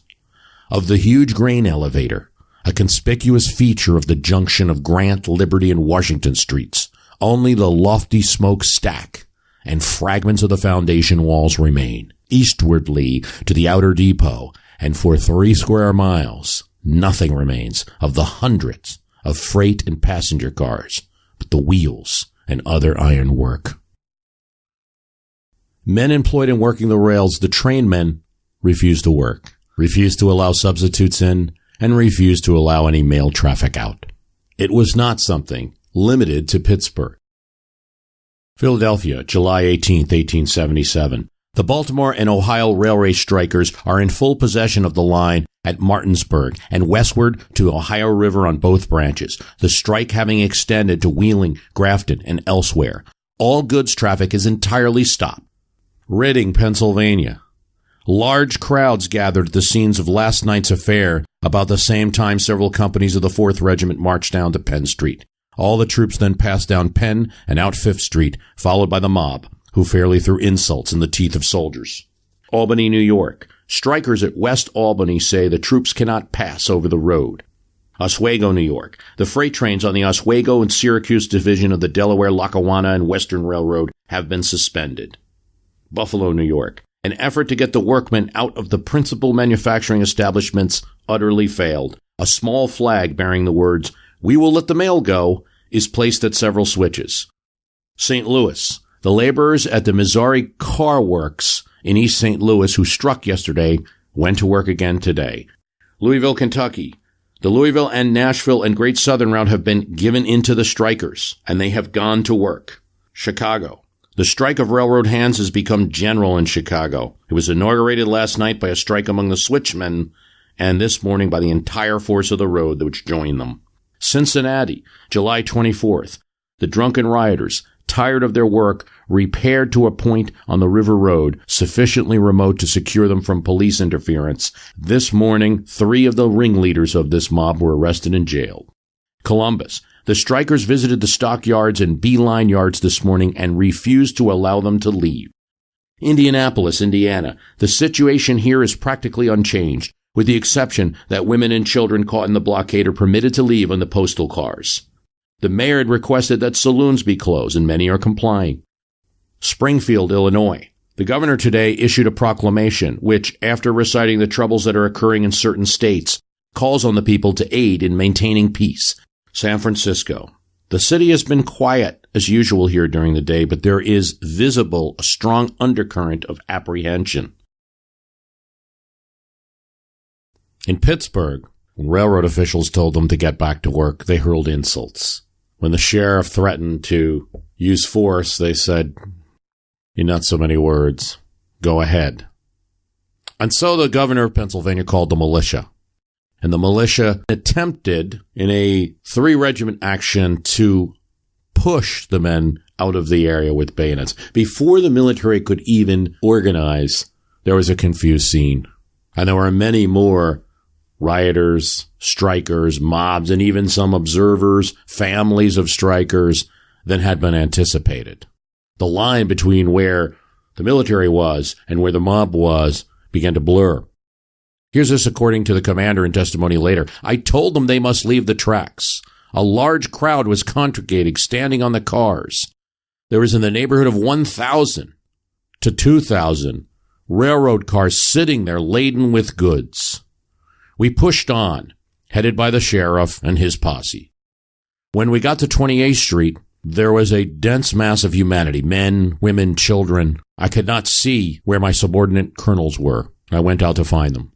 Of the huge grain elevator, a conspicuous feature of the junction of Grant, Liberty, and Washington Streets, only the lofty smoke stack and fragments of the foundation walls remain. Eastwardly to the outer depot, and for 3 square miles, nothing remains of the hundreds of freight and passenger cars, but the wheels and other iron work. Men employed in working the rails, the trainmen, refused to work, refused to allow substitutes in, and refused to allow any mail traffic out. It was not something limited to Pittsburgh. Philadelphia, July 18th, 1877. The Baltimore and Ohio Railway strikers are in full possession of the line at Martinsburg and westward to Ohio River on both branches, the strike having extended to Wheeling, Grafton, and elsewhere. All goods traffic is entirely stopped. Reading, Pennsylvania. Large crowds gathered at the scenes of last night's affair. About the same time, several companies of the 4th Regiment marched down to Penn Street. All the troops then passed down Penn and out 5th Street, followed by the mob, who fairly threw insults in the teeth of soldiers. Albany, New York. Strikers at West Albany say the troops cannot pass over the road. Oswego, New York. The freight trains on the Oswego and Syracuse division of the Delaware, Lackawanna, and Western Railroad have been suspended. Buffalo, New York. An effort to get the workmen out of the principal manufacturing establishments utterly failed. A small flag bearing the words, "We will let the mail go," is placed at several switches. St. Louis. The laborers at the Missouri Car Works in East St. Louis who struck yesterday went to work again today. Louisville, Kentucky. The Louisville and Nashville and Great Southern Route have been given into the strikers, and they have gone to work. Chicago. The strike of railroad hands has become general in Chicago. It was inaugurated last night by a strike among the switchmen, and this morning by the entire force of the road which joined them. Cincinnati, July 24th. The drunken rioters, tired of their work, repaired to a point on the river road sufficiently remote to secure them from police interference. This morning, 3 of the ringleaders of this mob were arrested and jailed. Columbus. The strikers visited the stockyards and beeline yards this morning and refused to allow them to leave. Indianapolis, Indiana. The situation here is practically unchanged, with the exception that women and children caught in the blockade are permitted to leave on the postal cars. The mayor had requested that saloons be closed, and many are complying. Springfield, Illinois. The governor today issued a proclamation which, after reciting the troubles that are occurring in certain states, calls on the people to aid in maintaining peace. San Francisco. The city has been quiet as usual here during the day, but there is visible a strong undercurrent of apprehension. In Pittsburgh, when railroad officials told them to get back to work, they hurled insults. When the sheriff threatened to use force, they said, in not so many words, go ahead. And so the governor of Pennsylvania called the militia. And the militia attempted in a 3-regiment action to push the men out of the area with bayonets. Before the military could even organize, there was a confused scene. And there were many more rioters, strikers, mobs, and even some observers, families of strikers than had been anticipated. The line between where the military was and where the mob was began to blur. Here's this according to the commander in testimony later. I told them they must leave the tracks. A large crowd was congregating, standing on the cars. There was in the neighborhood of 1,000 to 2,000 railroad cars sitting there laden with goods. We pushed on, headed by the sheriff and his posse. When we got to 28th Street, there was a dense mass of humanity, men, women, children. I could not see where my subordinate colonels were. I went out to find them.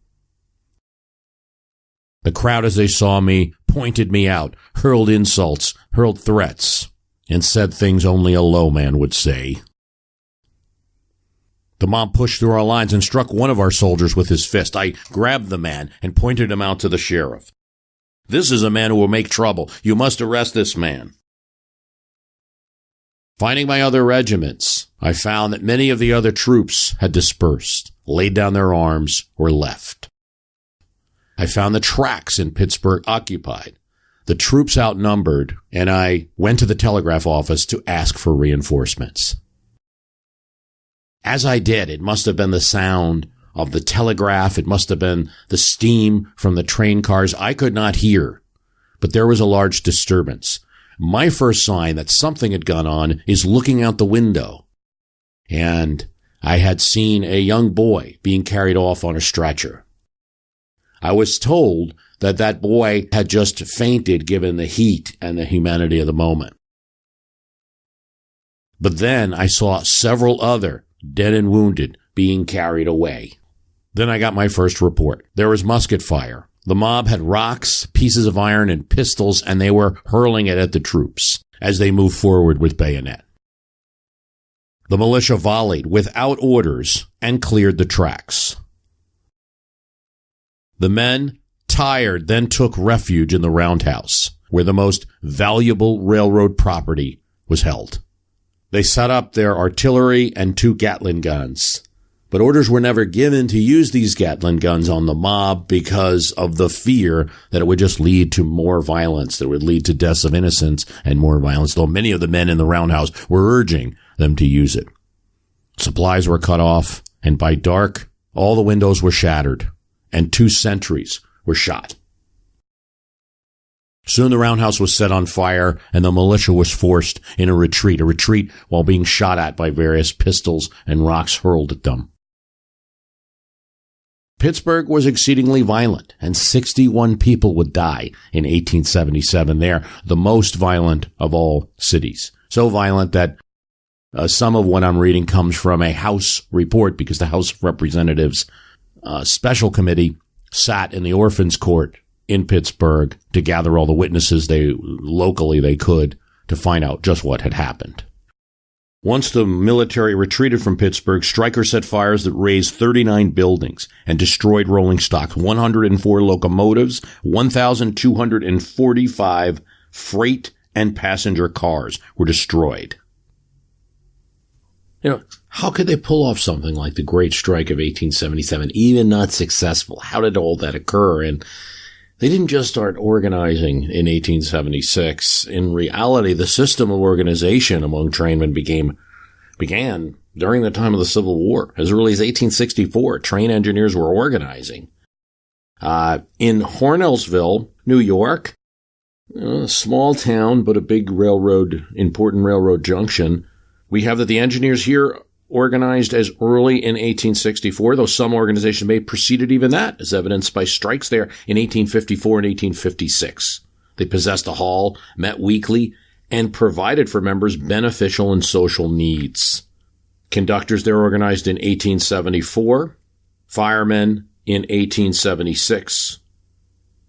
The crowd, as they saw me, pointed me out, hurled insults, hurled threats, and said things only a low man would say. The mob pushed through our lines and struck one of our soldiers with his fist. I grabbed the man and pointed him out to the sheriff. This is a man who will make trouble. You must arrest this man. Finding my other regiments, I found that many of the other troops had dispersed, laid down their arms, or left. I found the tracks in Pittsburgh occupied, the troops outnumbered, and I went to the telegraph office to ask for reinforcements. As I did, it must have been the sound of the telegraph. It must have been the steam from the train cars. I could not hear, but there was a large disturbance. My first sign that something had gone on is looking out the window, and I had seen a young boy being carried off on a stretcher. I was told that that boy had just fainted given the heat and the humanity of the moment. But then I saw several other dead and wounded being carried away. Then I got my first report. There was musket fire. The mob had rocks, pieces of iron, and pistols, and they were hurling it at the troops as they moved forward with bayonet. The militia volleyed without orders and cleared the tracks. The men, tired, then took refuge in the roundhouse, where the most valuable railroad property was held. They set up their artillery and 2 Gatling guns, but orders were never given to use these Gatling guns on the mob because of the fear that it would just lead to more violence, that would lead to deaths of innocents and more violence, though many of the men in the roundhouse were urging them to use it. Supplies were cut off, and by dark, all the windows were shattered, and 2 sentries were shot. Soon the roundhouse was set on fire, and the militia was forced in a retreat while being shot at by various pistols and rocks hurled at them. Pittsburgh was exceedingly violent, and 61 people would die in 1877 there, the most violent of all cities. So violent that some of what I'm reading comes from a House report, because the House of Representatives special committee sat in the Orphans Court in Pittsburgh to gather all the witnesses they could to find out just what had happened. Once the military retreated from Pittsburgh, strikers set fires that razed 39 buildings and destroyed rolling stock. 104 locomotives, 1,245 freight and passenger cars were destroyed. How could they pull off something like the Great Strike of 1877, even not successful? How did all that occur? And they didn't just start organizing in 1876. In reality, the system of organization among trainmen began during the time of the Civil War. As early as 1864, train engineers were organizing. In Hornellsville, New York, a small town, but a big important railroad junction, we have that the engineers here organized as early in 1864, though some organizations may have preceded even that, as evidenced by strikes there in 1854 and 1856. They possessed a hall, met weekly, and provided for members beneficial and social needs. Conductors there organized in 1874, firemen in 1876,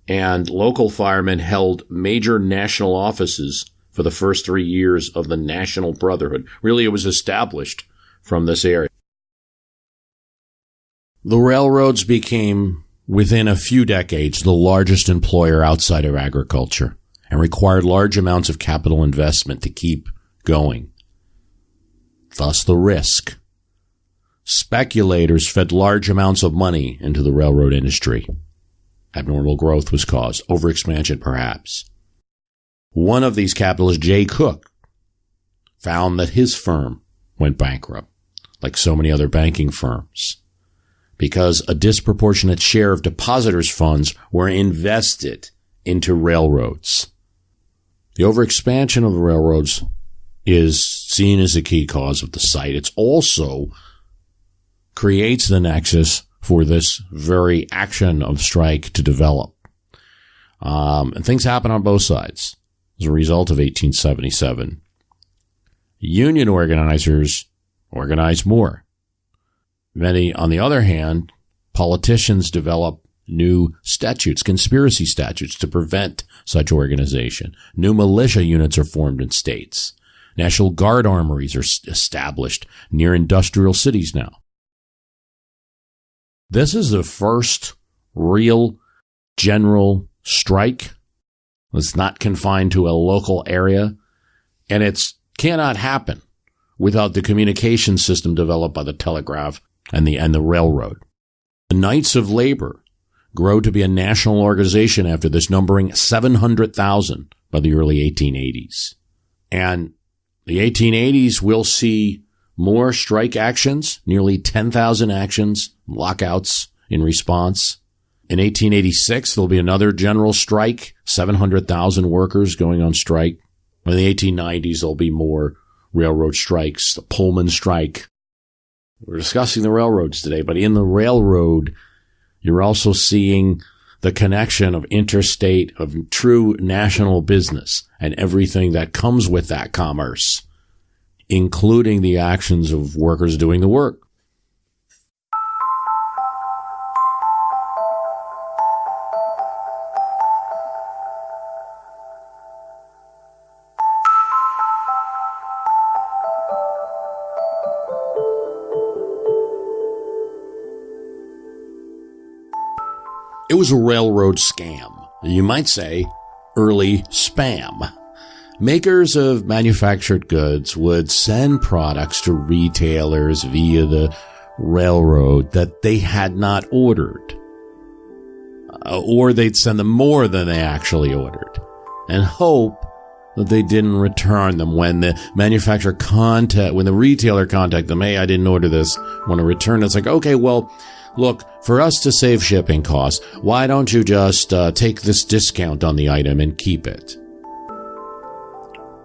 and local firemen held major national offices for the first 3 years of the National Brotherhood. Really, it was established from this area. The railroads became, within a few decades, the largest employer outside of agriculture and required large amounts of capital investment to keep going. Thus the risk. Speculators fed large amounts of money into the railroad industry. Abnormal growth was caused, overexpansion perhaps. One of these capitalists, J. Cook, found that his firm went bankrupt, like so many other banking firms, because a disproportionate share of depositors' funds were invested into railroads. The overexpansion of the railroads is seen as a key cause of the site. It also creates the nexus for this very action of strike to develop. And things happen on both sides as a result of 1877. Union organizers organize more. Many, on the other hand, politicians develop new statutes, conspiracy statutes, to prevent such organization. New militia units are formed in states. National Guard armories are established near industrial cities now. This is the first real general strike. It's not confined to a local area, and it cannot happen without the communication system developed by the telegraph and the railroad. The Knights of Labor grow to be a national organization after this, numbering 700,000 by the early 1880s. And the 1880s will see more strike actions, nearly 10,000 actions, lockouts in response. In 1886, there'll be another general strike, 700,000 workers going on strike. In the 1890s, there'll be more railroad strikes, the Pullman strike. We're discussing the railroads today, but in the railroad, you're also seeing the connection of interstate, of true national business and everything that comes with that commerce, including the actions of workers doing the work. It was a railroad scam. You might say early spam. Makers of manufactured goods would send products to retailers via the railroad that they had not ordered. Or they'd send them more than they actually ordered and hope that they didn't return them when the when the retailer contacted them. Hey, I didn't order this. Want to return it? It's like, okay, well, look, for us to save shipping costs, why don't you just take this discount on the item and keep it?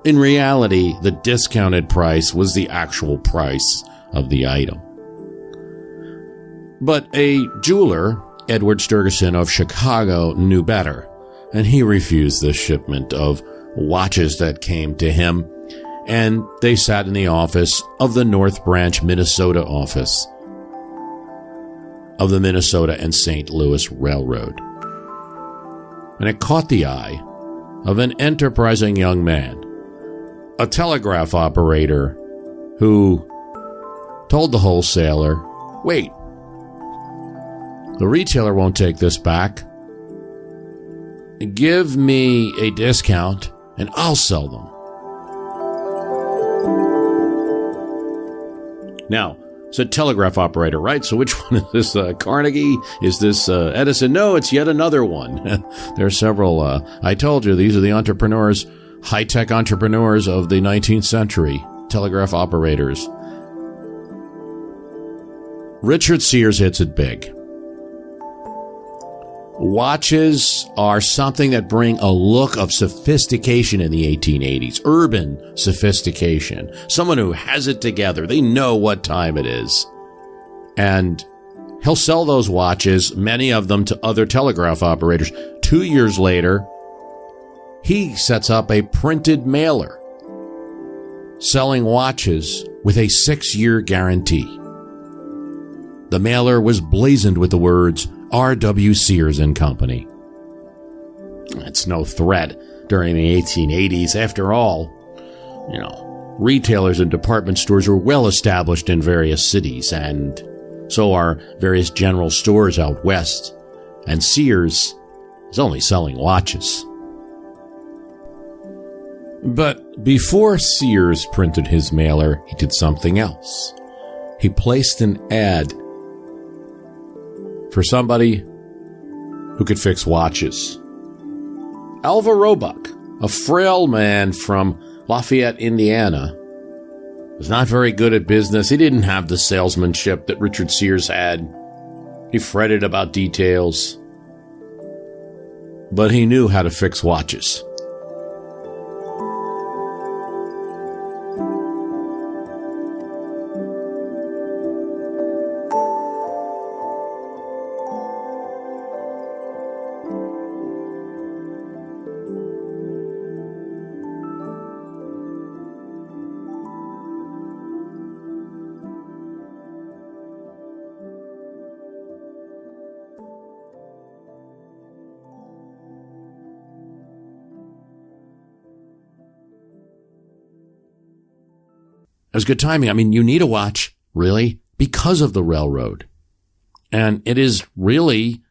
In reality, the discounted price was the actual price of the item. But a jeweler, Edward Sturgeson of Chicago, knew better, and he refused this shipment of watches that came to him, and they sat in the office of the North Branch, Minnesota office of the Minnesota and St. Louis Railroad. And it caught the eye of an enterprising young man, a telegraph operator, who told the wholesaler, "Wait, the retailer won't take this back. Give me a discount and I'll sell them." Now, it's a telegraph operator, right? So which one is this? Carnegie? Is this Edison? No, it's yet another one. There are several. I told you, these are the entrepreneurs, high-tech entrepreneurs of the 19th century, telegraph operators. Richard Sears hits it big. Watches are something that bring a look of sophistication in the 1880s, urban sophistication. Someone who has it together. They know what time it is. And he'll sell those watches, many of them to other telegraph operators. 2 years later, he sets up a printed mailer selling watches with a 6-year guarantee. The mailer was blazoned with the words, R.W. Sears and Company. It's no threat during the 1880s. After all, retailers and department stores were well established in various cities, and so are various general stores out west. And Sears is only selling watches. But before Sears printed his mailer, he did something else. He placed an ad for somebody who could fix watches. Alva Roebuck, a frail man from Lafayette, Indiana, was not very good at business. He didn't have the salesmanship that Richard Sears had. He fretted about details, but he knew how to fix watches. It was good timing. I mean, you need a watch, really, because of the railroad. And it is really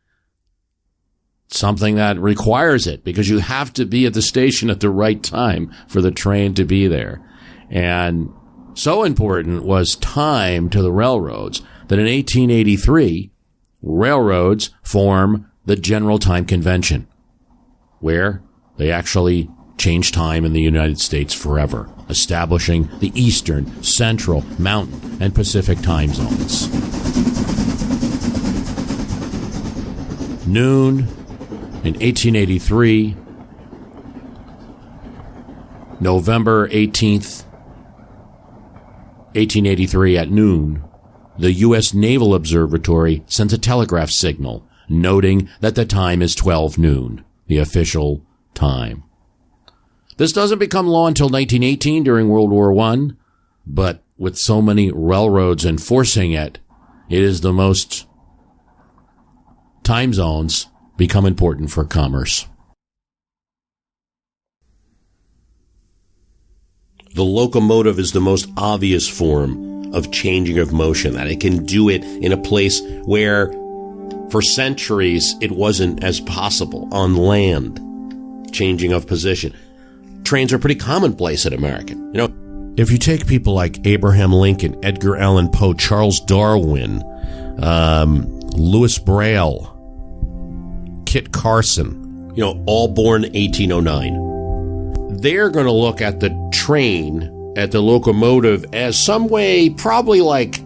something that requires it, because you have to be at the station at the right time for the train to be there. And so important was time to the railroads that in 1883, railroads form the General Time Convention, where they actually change time in the United States forever, establishing the Eastern, Central, Mountain, and Pacific time zones. Noon in 1883, November 18th, 1883 at noon, the U.S. Naval Observatory sends a telegraph signal noting that the time is 12 noon, the official time. This doesn't become law until 1918 during World War I, but with so many railroads enforcing it, it is the most time zones become important for commerce. The locomotive is the most obvious form of changing of motion, that it can do it in a place where for centuries it wasn't as possible on land, changing of position. Trains are pretty commonplace in America. If you take people like Abraham Lincoln, Edgar Allan Poe, Charles Darwin, Louis Braille, Kit Carson, all born 1809, they're going to look at the train, at the locomotive, as some way probably like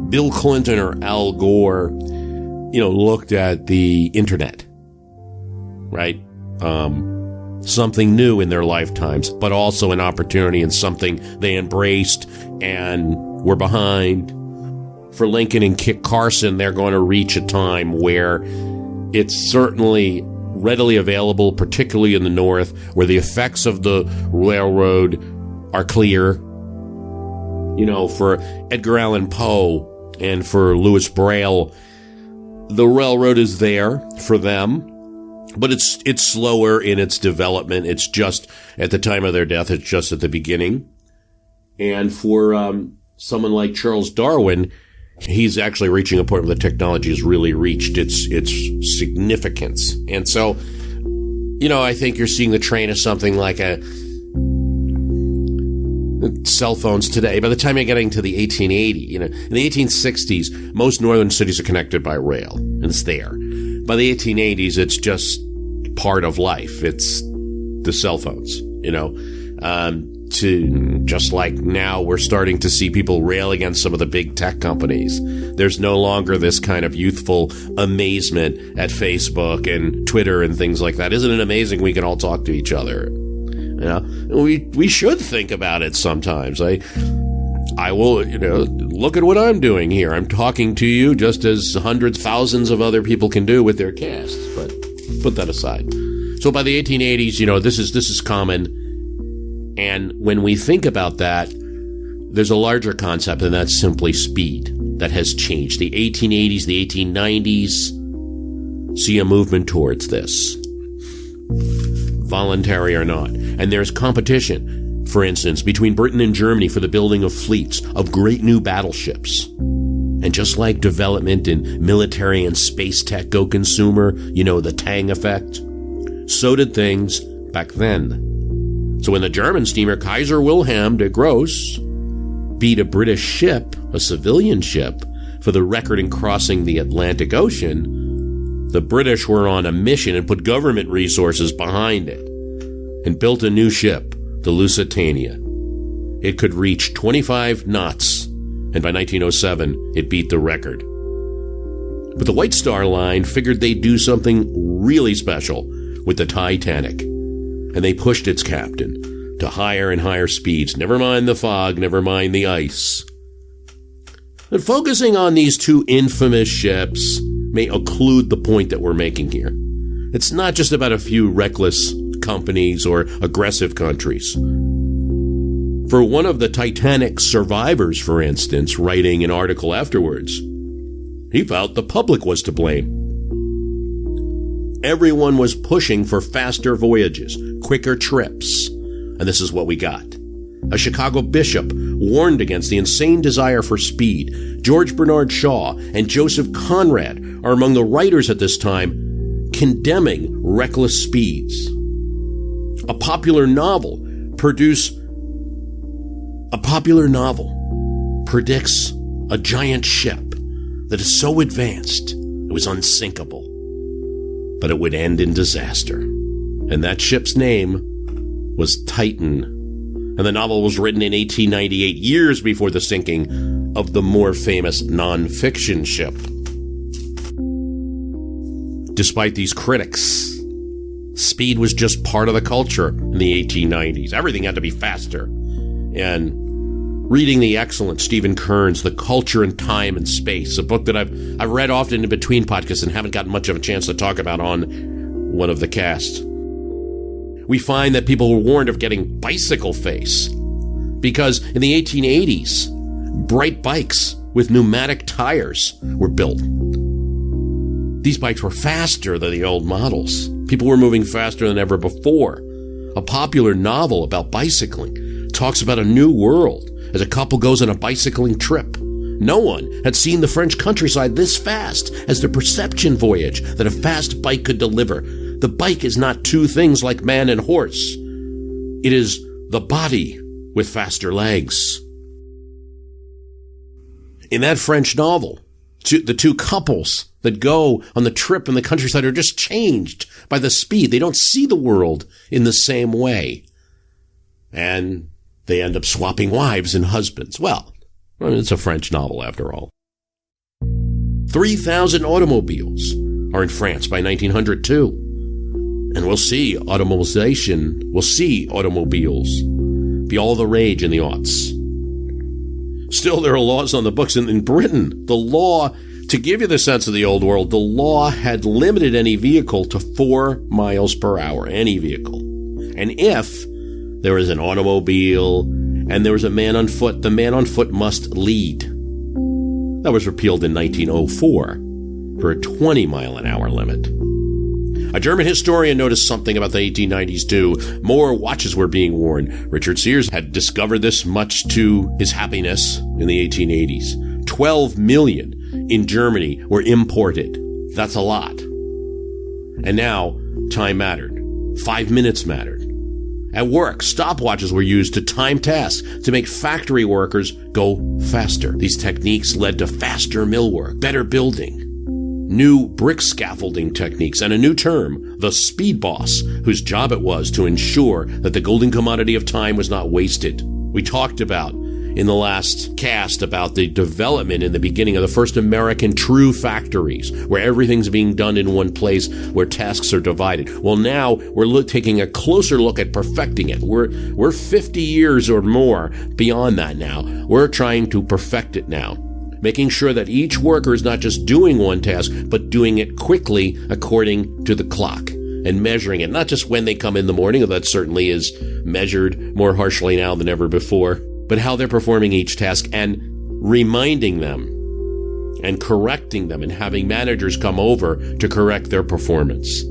Bill Clinton or Al Gore, looked at the internet, right? Something new in their lifetimes, but also an opportunity and something they embraced and were behind. for Lincoln and Kit Carson, they're going to reach a time where it's certainly readily available, particularly in the North, where the effects of the railroad are clear. You know, for Edgar Allan Poe and for Louis Braille, the railroad is there for them, but it's slower in its development. It's just at the time of their death, it's just at the beginning. And for someone like Charles Darwin, he's actually reaching a point where the technology has really reached its significance. And so, you know, I think you're seeing the train of something like cell phones today. By the time you're getting to the 1880, you know, in the 1860s, most northern cities are connected by rail, and it's there. By the 1880s, it's just part of life. It's the cell phones, you know. To just like now, we're starting to see people rail against some of the big tech companies. There's no longer this kind of youthful amazement at Facebook and Twitter and things like that. Isn't it amazing we can all talk to each other? You know, we should think about it sometimes. I will, you know, look at what I'm doing here. I'm talking to you just as hundreds, thousands of other people can do with their casts. But put that aside. So by the 1880s, you know, this is common. And when we think about that, there's a larger concept, and that's simply speed that has changed. The 1880s, the 1890s see a movement towards this, voluntary or not. And there's competition, for instance, between Britain and Germany for the building of fleets of great new battleships. And just like development in military and space tech go consumer, you know, the Tang effect, so did things back then. So when the German steamer Kaiser Wilhelm de Gross beat a British ship, a civilian ship, for the record in crossing the Atlantic Ocean, the British were on a mission and put government resources behind it and built a new ship, the Lusitania. It could reach 25 knots, and by 1907, it beat the record. But the White Star Line figured they'd do something really special with the Titanic. And they pushed its captain to higher and higher speeds. Never mind the fog, never mind the ice. But focusing on these two infamous ships may occlude the point that we're making here. It's not just about a few reckless companies or aggressive countries. For one of the Titanic survivors, for instance, writing an article afterwards, he felt the public was to blame. Everyone was pushing for faster voyages, quicker trips. And this is what we got. A Chicago bishop warned against the insane desire for speed. George Bernard Shaw and Joseph Conrad are among the writers at this time condemning reckless speeds. A popular novel predicts a giant ship that is so advanced it was unsinkable. But it would end in disaster. And that ship's name was Titan. And the novel was written in 1898, years before the sinking of the more famous non-fiction ship. Despite these critics, speed was just part of the culture in the 1890s. Everything had to be faster. And reading the excellent Stephen Kern's The Culture in Time and Space, a book that I've read often in between podcasts and haven't gotten much of a chance to talk about on one of the casts. We find that people were warned of getting bicycle face because in the 1880s, bright bikes with pneumatic tires were built. These bikes were faster than the old models. People were moving faster than ever before. A popular novel about bicycling talks about a new world as a couple goes on a bicycling trip. No one had seen the French countryside this fast as the perception voyage that a fast bike could deliver. The bike is not two things like man and horse. It is the body with faster legs. In that French novel, the two couples that go on the trip in the countryside are just changed by the speed. They don't see the world in the same way. And they end up swapping wives and husbands. Well, it's a French novel after all. 3,000 automobiles are in France by 1902. And we'll see automobiles be all the rage in the aughts. Still, there are laws on the books. In Britain, the law, to give you the sense of the old world, the law had limited any vehicle to 4 miles per hour, any vehicle. And if there was an automobile and there was a man on foot, the man on foot must lead. That was repealed in 1904 for a 20-mile-an-hour limit. A German historian noticed something about the 1890s, too. More watches were being worn. Richard Sears had discovered this, much to his happiness, in the 1880s. 12 million in Germany were imported. That's a lot. And now, time mattered. 5 minutes mattered. At work, stopwatches were used to time tasks to make factory workers go faster. These techniques led to faster millwork, better building, new brick scaffolding techniques, and a new term, the speed boss, whose job it was to ensure that the golden commodity of time was not wasted. We talked about in the last cast about the development in the beginning of the first American true factories, where everything's being done in one place, where tasks are divided. Well, now we're taking a closer look at perfecting it. We're 50 years or more beyond that now. We're trying to perfect it now, making sure that each worker is not just doing one task, but doing it quickly according to the clock, and measuring it, not just when they come in the morning, although that certainly is measured more harshly now than ever before, but how they're performing each task and reminding them and correcting them and having managers come over to correct their performance.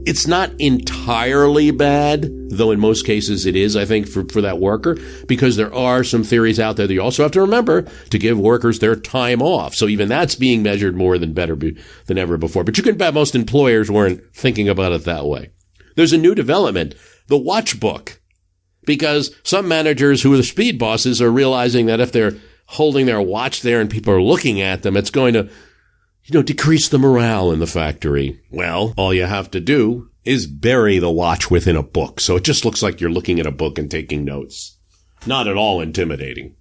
It's not entirely bad, though in most cases it is, I think, for that worker, because there are some theories out there that you also have to remember to give workers their time off. So even that's being measured more than ever before. But you can bet most employers weren't thinking about it that way. There's a new development, the watch book. Because some managers who are the speed bosses are realizing that if they're holding their watch there and people are looking at them, it's going to, decrease the morale in the factory. Well, all you have to do is bury the watch within a book. So it just looks like you're looking at a book and taking notes. Not at all intimidating.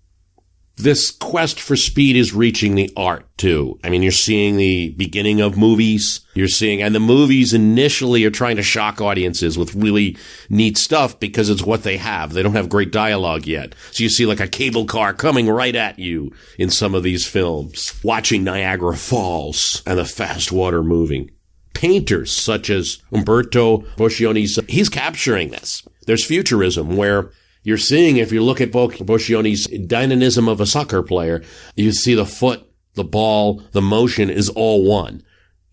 This quest for speed is reaching the art, too. I mean, you're seeing the beginning of movies. And the movies initially are trying to shock audiences with really neat stuff because it's what they have. They don't have great dialogue yet. So you see like a cable car coming right at you in some of these films, watching Niagara Falls and the fast water moving. Painters such as Umberto Boccioni's, he's capturing this. There's futurism where you're seeing, if you look at Boccioni's dynamism of a soccer player, you see the foot, the ball, the motion is all one,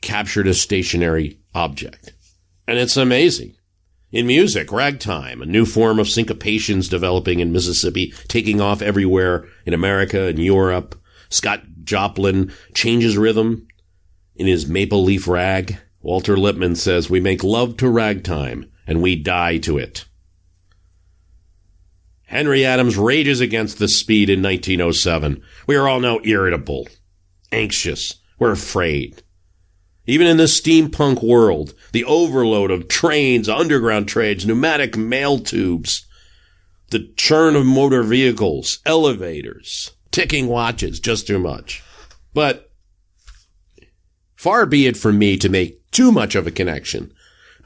captured as stationary object. And it's amazing. In music, ragtime, a new form of syncopations developing in Mississippi, taking off everywhere in America and Europe. Scott Joplin changes rhythm in his Maple Leaf Rag. Walter Lippmann says, "We make love to ragtime, and we die to it." Henry Adams rages against the speed in 1907. We are all now irritable, anxious, we're afraid. Even in the steampunk world, the overload of trains, underground trains, pneumatic mail tubes, the churn of motor vehicles, elevators, ticking watches, just too much. But far be it from me to make too much of a connection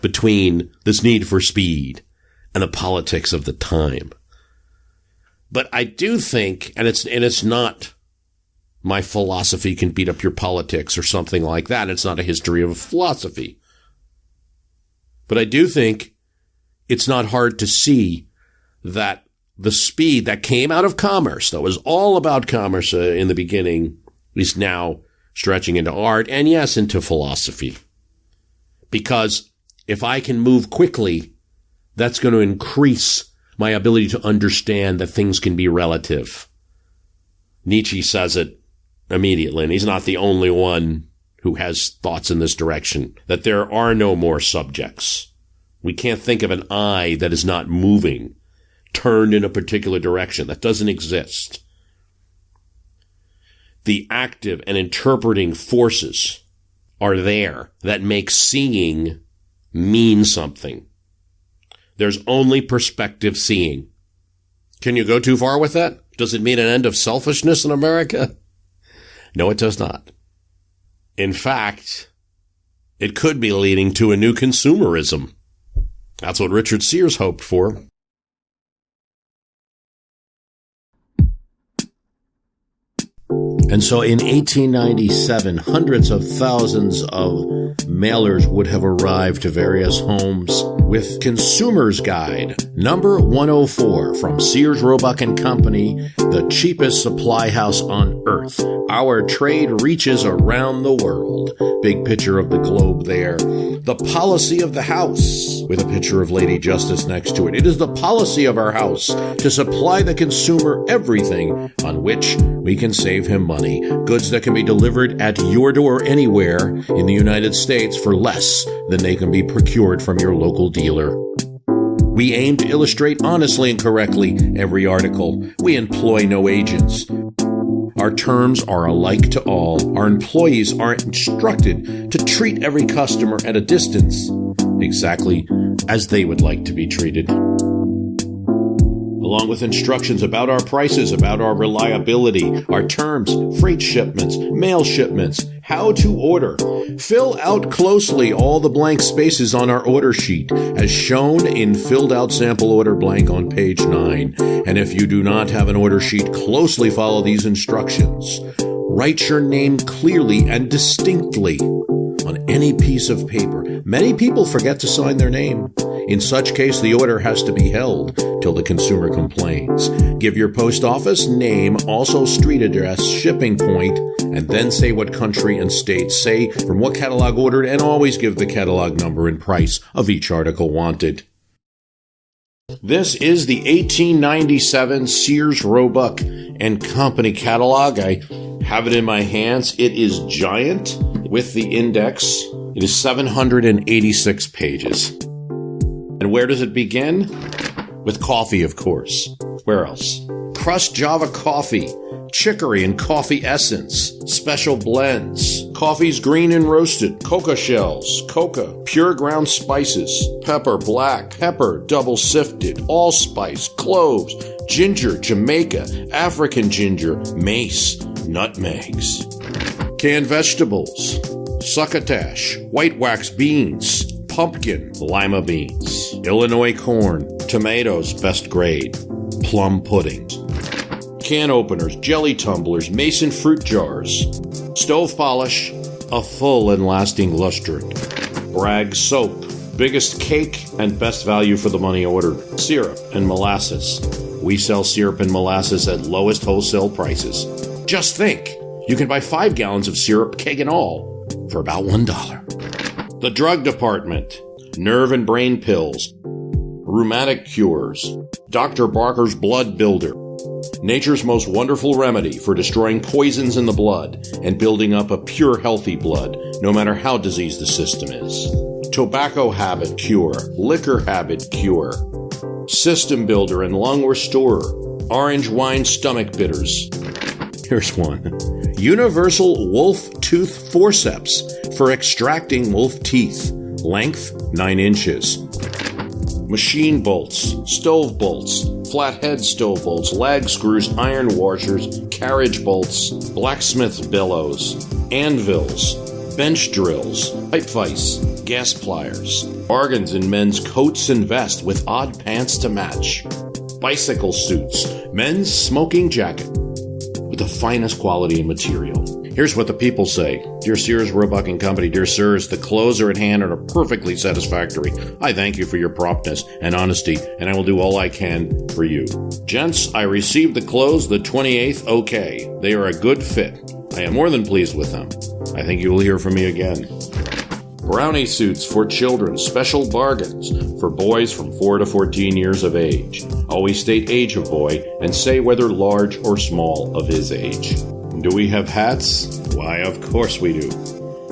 between this need for speed and the politics of the time. But I do think, and it's not my philosophy can beat up your politics or something like that. It's not a history of philosophy. But I do think it's not hard to see that the speed that came out of commerce, that was all about commerce in the beginning, is now stretching into art and, yes, into philosophy. Because if I can move quickly, that's going to increase my ability to understand that things can be relative. Nietzsche says it immediately, and he's not the only one who has thoughts in this direction, that there are no more subjects. We can't think of an eye that is not moving, turned in a particular direction. That doesn't exist. The active and interpreting forces are there that make seeing mean something. There's only perspective seeing. Can you go too far with that? Does it mean an end of selfishness in America? No, it does not. In fact, it could be leading to a new consumerism. That's what Richard Sears hoped for. And so in 1897, hundreds of thousands of mailers would have arrived to various homes with Consumer's Guide, number 104 from Sears, Roebuck & Company, the cheapest supply house on earth. Our trade reaches around the world. Big picture of the globe there. The policy of the house, with a picture of Lady Justice next to it. It is the policy of our house to supply the consumer everything on which we can save him money. Goods that can be delivered at your door anywhere in the United States for less than they can be procured from your local dealer. We aim to illustrate honestly and correctly every article. We employ no agents. Our terms are alike to all. Our employees are instructed to treat every customer at a distance, exactly as they would like to be treated. Along with instructions about our prices, about our reliability, our terms, freight shipments, mail shipments, how to order. Fill out closely all the blank spaces on our order sheet, as shown in filled out sample order blank on page 9. And if you do not have an order sheet, closely follow these instructions. Write your name clearly and distinctly on any piece of paper. Many people forget to sign their name. In such case, the order has to be held till the consumer complains. Give your post office name, also street address, shipping point, and then say what country and state. Say from what catalog ordered, and always give the catalog number and price of each article wanted. This is the 1897 Sears, Roebuck & Company catalog. I have it in my hands. It is giant with the index. It is 786 pages. And where does it begin? With coffee, of course. Where else? Crushed Java coffee, chicory and coffee essence, special blends, coffees green and roasted, coca shells, coca, pure ground spices, pepper, black, pepper, double sifted, allspice, cloves, ginger, Jamaica, African ginger, mace, nutmegs, canned vegetables, succotash, white wax beans, pumpkin, lima beans, Illinois corn, tomatoes, best grade, plum puddings, can openers, jelly tumblers, mason fruit jars, stove polish, a full and lasting lustrant, Bragg soap, biggest cake and best value for the money ordered, syrup and molasses. We sell syrup and molasses at lowest wholesale prices. Just think, you can buy 5 gallons of syrup, keg and all, for about $1. The drug department, nerve and brain pills, rheumatic cures, Dr. Barker's blood builder, nature's most wonderful remedy for destroying poisons in the blood and building up a pure, healthy blood, no matter how diseased the system is. Tobacco habit cure, liquor habit cure, system builder and lung restorer, orange wine stomach bitters. Here's one. Universal wolf tooth forceps for extracting wolf teeth. Length 9 inches. Machine bolts, stove bolts, flathead stove bolts, lag screws, iron washers, carriage bolts, blacksmith's bellows, anvils, bench drills, pipe vise, gas pliers, bargains in men's coats and vests with odd pants to match, bicycle suits, men's smoking jacket with the finest quality and material. Here's what the people say. Dear Sears, Roebuck & Company, dear sirs, the clothes are at hand and are perfectly satisfactory. I thank you for your promptness and honesty, and I will do all I can for you. Gents, I received the clothes the 28th okay. They are a good fit. I am more than pleased with them. I think you will hear from me again. Brownie suits for children, special bargains for boys from 4 to 14 years of age. Always state age of boy and say whether large or small of his age. Do we have hats? Why, of course we do.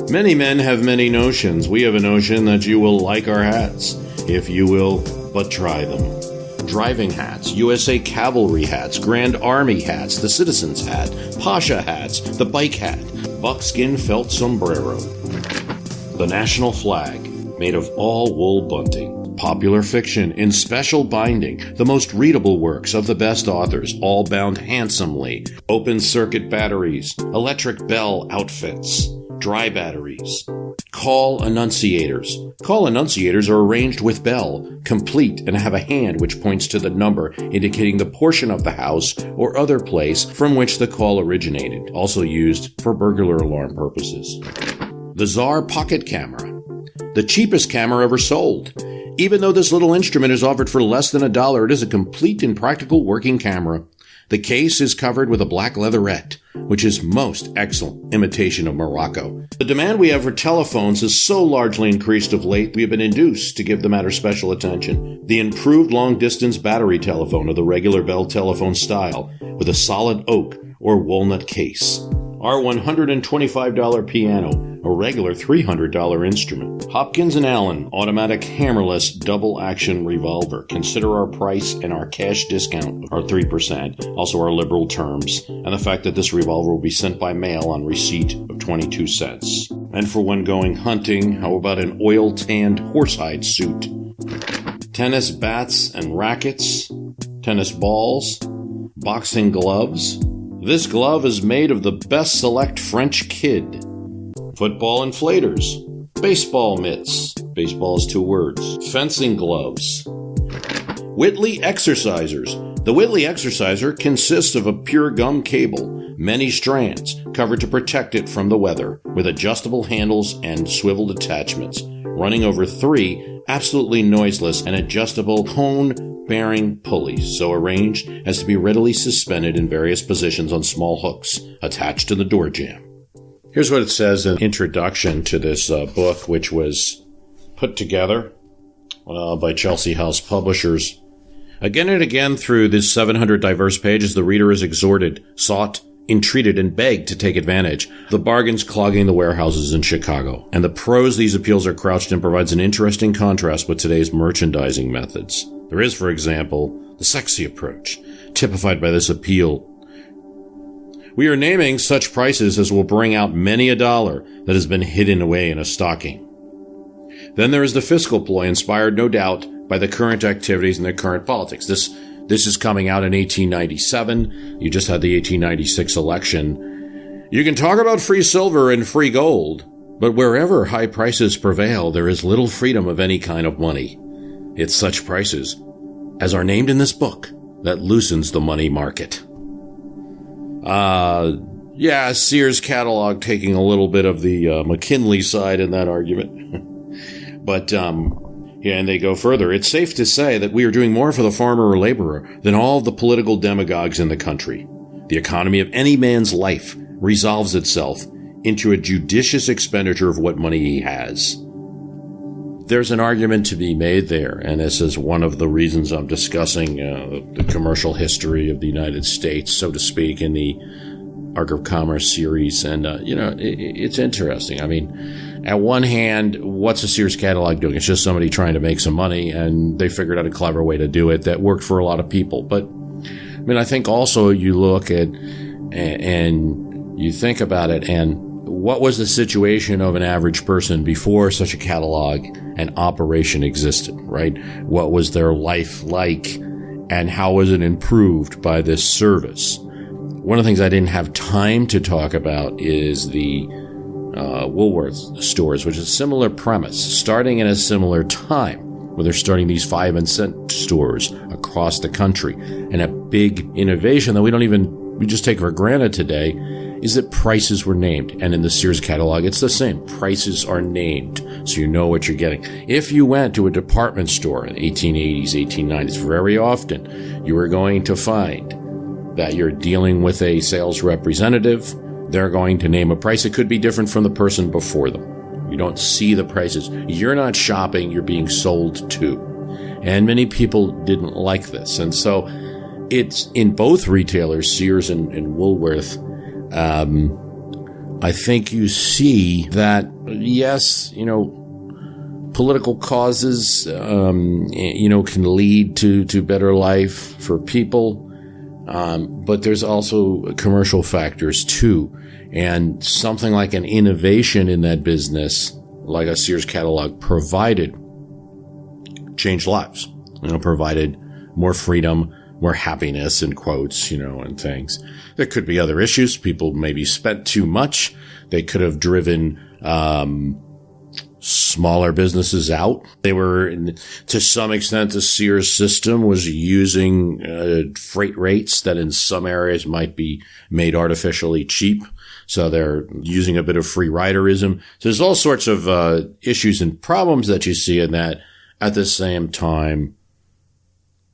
Many men have many notions. We have a notion that you will like our hats, if you will but try them. Driving hats, USA Cavalry hats, Grand Army hats, the Citizen's hat, Pasha hats, the bike hat, buckskin felt sombrero. The national flag, made of all wool bunting. Popular fiction in special binding, the most readable works of the best authors, all bound handsomely. Open circuit batteries, electric bell outfits, dry batteries. Call annunciators. Call annunciators are arranged with bell, complete, and have a hand which points to the number indicating the portion of the house or other place from which the call originated, also used for burglar alarm purposes. The Czar Pocket Camera. The cheapest camera ever sold. Even though this little instrument is offered for less than $1, it is a complete and practical working camera. The case is covered with a black leatherette, which is most excellent imitation of Morocco. The demand we have for telephones has so largely increased of late, we have been induced to give the matter special attention. The improved long-distance battery telephone of the regular Bell telephone style, with a solid oak or walnut case. Our $125 piano, a regular $300 instrument. Hopkins & Allen automatic hammerless double-action revolver. Consider our price and our cash discount, our 3%, also our liberal terms, and the fact that this revolver will be sent by mail on receipt of 22 cents. And for when going hunting, how about an oil-tanned horsehide suit? Tennis bats and rackets, tennis balls, boxing gloves. This glove is made of the best select French kid. Football inflators, baseball mitts, baseball is 2 words, fencing gloves. Whitley exercisers. The Whitley exerciser consists of a pure gum cable, many strands, covered to protect it from the weather, with adjustable handles and swiveled attachments, running over 3 absolutely noiseless and adjustable cone-bearing pulleys, so arranged as to be readily suspended in various positions on small hooks attached to the door jamb. Here's what it says in introduction to this book, which was put together by Chelsea House Publishers. Again and again through these 700 diverse pages, the reader is exhorted, sought, entreated, and begged to take advantage of the bargains clogging the warehouses in Chicago. And the prose these appeals are couched in provides an interesting contrast with today's merchandising methods. There is, for example, the sexy approach, typified by this appeal. We are naming such prices as will bring out many a dollar that has been hidden away in a stocking. Then there is the fiscal ploy, inspired, no doubt, by the current activities and the current politics. This is coming out in 1897. You just had the 1896 election. You can talk about free silver and free gold, but wherever high prices prevail, there is little freedom of any kind of money. It's such prices as are named in this book that loosens the money market. Sears catalog taking a little bit of the McKinley side in that argument. But, and they go further. It's safe to say that we are doing more for the farmer or laborer than all the political demagogues in the country. The economy of any man's life resolves itself into a judicious expenditure of what money he has. There's an argument to be made there, and this is one of the reasons I'm discussing the commercial history of the United States, so to speak, in the Arc of Commerce series. And, it's interesting. I mean, at one hand, what's a Sears catalog doing? It's just somebody trying to make some money, and they figured out a clever way to do it that worked for a lot of people. But, I mean, I think also you look at and you think about it, and what was the situation of an average person before such a catalog and operation existed, right? What was their life like, and how was it improved by this service? One of the things I didn't have time to talk about is the Woolworth stores, which is a similar premise, starting at a similar time, where they're starting these 5-cent stores across the country. And a big innovation that we just take for granted today is that prices were named. And in the Sears catalog, it's the same. Prices are named, so you know what you're getting. If you went to a department store in the 1880s, 1890s, very often you were going to find that you're dealing with a sales representative. They're going to name a price. It could be different from the person before them. You don't see the prices. You're not shopping, you're being sold to. And many people didn't like this. And so it's in both retailers, Sears and Woolworth, I think you see that, yes, political causes, can lead to better life for people. But there's also commercial factors too. And something like an innovation in that business, like a Sears catalog, provided changed lives, provided more freedom, more happiness in quotes, and things. There could be other issues. People maybe spent too much. They could have driven smaller businesses out. They were, to some extent, the Sears system was using freight rates that in some areas might be made artificially cheap. So they're using a bit of free riderism. So there's all sorts of issues and problems that you see in that. At the same time,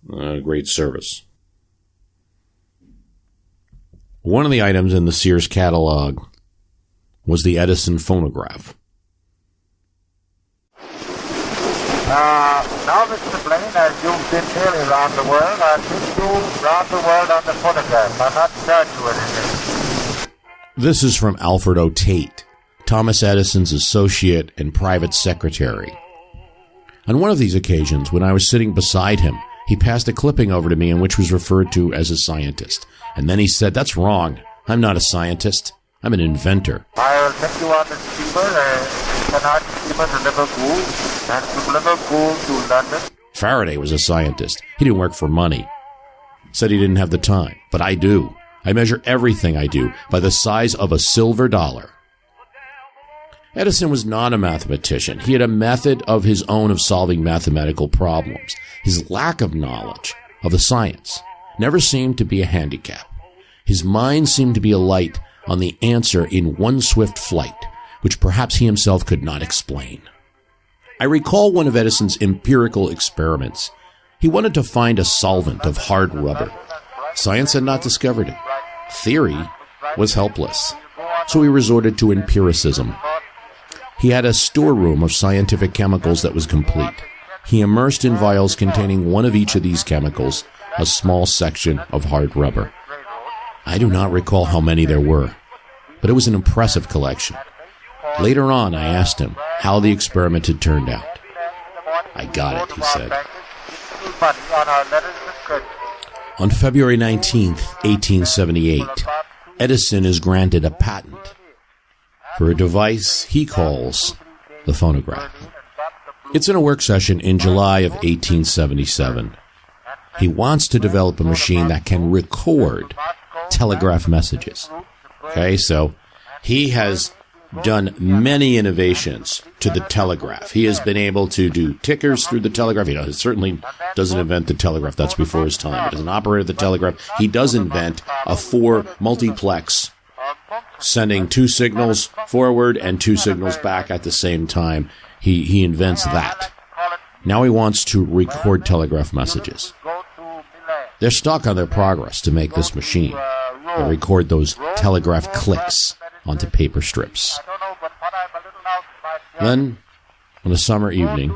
great service. One of the items in the Sears catalog was the Edison phonograph. Now, Mr. Blaine, as you've been nearly around the world, I'll take you around the world on the phonograph. I'm not charged you anything. This is from Alfred O. Tate, Thomas Edison's associate and private secretary. On one of these occasions, when I was sitting beside him, he passed a clipping over to me in which was referred to as a scientist. And then he said, "That's wrong. I'm not a scientist. I'm an inventor." I'll take you on the steamer, cannot steamer to Liverpool, and from Liverpool to London. Faraday was a scientist. He didn't work for money. Said he didn't have the time, but I do. I measure everything I do by the size of a silver dollar. Edison was not a mathematician. He had a method of his own of solving mathematical problems. His lack of knowledge of the science never seemed to be a handicap. His mind seemed to be a light on the answer in one swift flight, which perhaps he himself could not explain. I recall one of Edison's empirical experiments. He wanted to find a solvent of hard rubber. Science had not discovered it. Theory was helpless. So he resorted to empiricism. He had a storeroom of scientific chemicals that was complete. He immersed in vials containing one of each of these chemicals a small section of hard rubber. I do not recall how many there were, but it was an impressive collection. Later on, I asked him how the experiment had turned out. "I got it," he said. On February 19th, 1878, Edison is granted a patent for a device he calls the phonograph. It's in a work session in July of 1877. He wants to develop a machine that can record telegraph messages. Okay, so he has done many innovations to the telegraph. He has been able to do tickers through the telegraph. He certainly doesn't invent the telegraph. That's before his time. But as an operator of the telegraph, he does invent a 4 multiplex, sending 2 signals forward and 2 signals back at the same time. He invents that. Now he wants to record telegraph messages. They're stuck on their progress to make this machine. They record those telegraph clicks onto paper strips. Then, on a summer evening,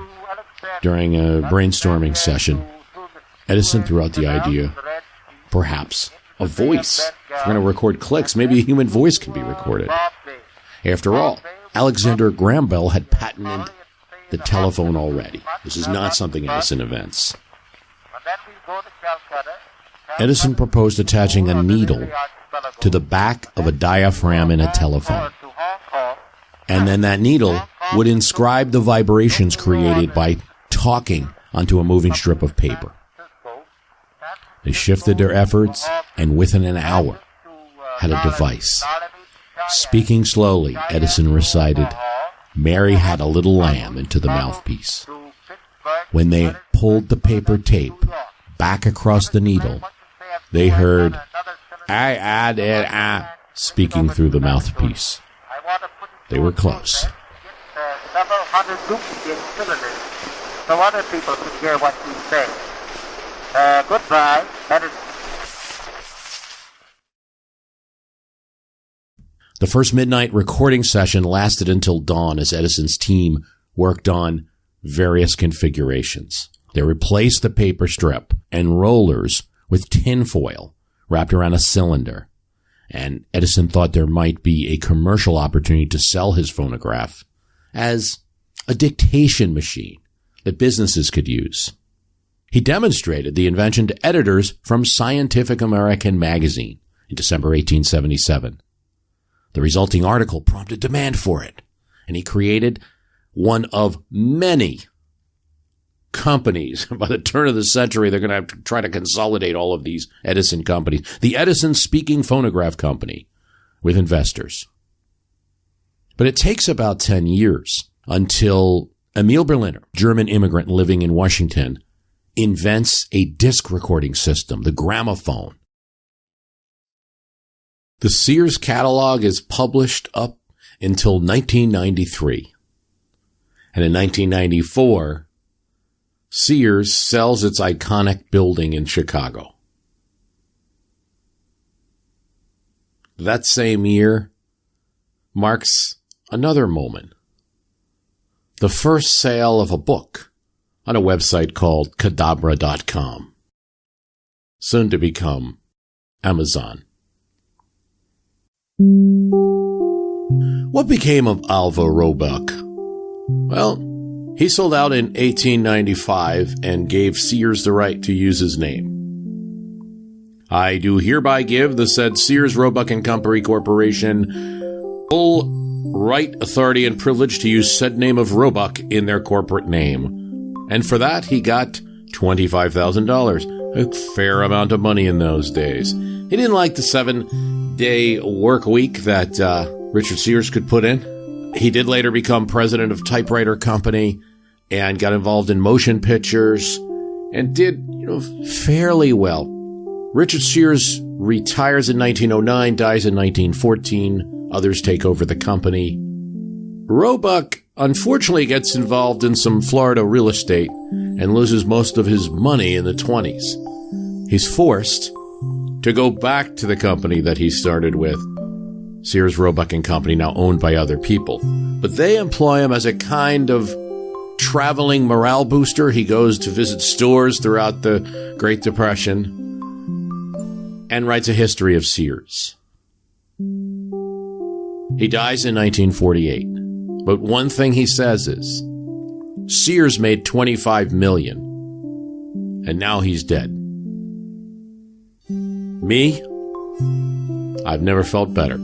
during a brainstorming session, Edison threw out the idea, perhaps, a voice. If we're going to record clicks, maybe a human voice can be recorded. After all, Alexander Graham Bell had patented the telephone already. This is not something Edison invents. Edison proposed attaching a needle to the back of a diaphragm in a telephone. And then that needle would inscribe the vibrations created by talking onto a moving strip of paper. They shifted their efforts, and within an hour, had a device. Speaking slowly, Edison recited, "Mary had a little lamb," into the mouthpiece. When they pulled the paper tape back across the needle, they heard, "I," speaking through the mouthpiece. They were close. Several hundred duplicate cylinders, so other people could hear what you say. Goodbye, Edison. The first midnight recording session lasted until dawn as Edison's team worked on various configurations. They replaced the paper strip and rollers with tinfoil wrapped around a cylinder. And Edison thought there might be a commercial opportunity to sell his phonograph as a dictation machine that businesses could use. He demonstrated the invention to editors from Scientific American magazine in December 1877. The resulting article prompted demand for it, and he created one of many companies. By the turn of the century, they're going to have to try to consolidate all of these Edison companies. The Edison Speaking Phonograph Company with investors. But it takes about 10 years until Emil Berliner, German immigrant living in Washington, invents a disc recording system, the gramophone. The Sears catalog is published up until 1993. And in 1994, Sears sells its iconic building in Chicago. That same year marks another moment. The first sale of a book on a website called Cadabra.com, soon to become Amazon. What became of Alva Roebuck? Well, he sold out in 1895 and gave Sears the right to use his name. I do hereby give the said Sears, Roebuck & Company Corporation full right, authority, and privilege to use said name of Roebuck in their corporate name. And for that, he got $25,000, a fair amount of money in those days. He didn't like the 7-day work week that Richard Sears could put in. He did later become president of Typewriter Company and got involved in motion pictures and did, fairly well. Richard Sears retires in 1909, dies in 1914. Others take over the company. Roebuck unfortunately gets involved in some Florida real estate and loses most of his money in the 20s. He's forced to go back to the company that he started with, Sears, Roebuck & Company, now owned by other people. But they employ him as a kind of traveling morale booster. He goes to visit stores throughout the Great Depression and writes a history of Sears. He dies in 1948. But one thing he says is, Sears made $25 million, and now he's dead. Me? I've never felt better.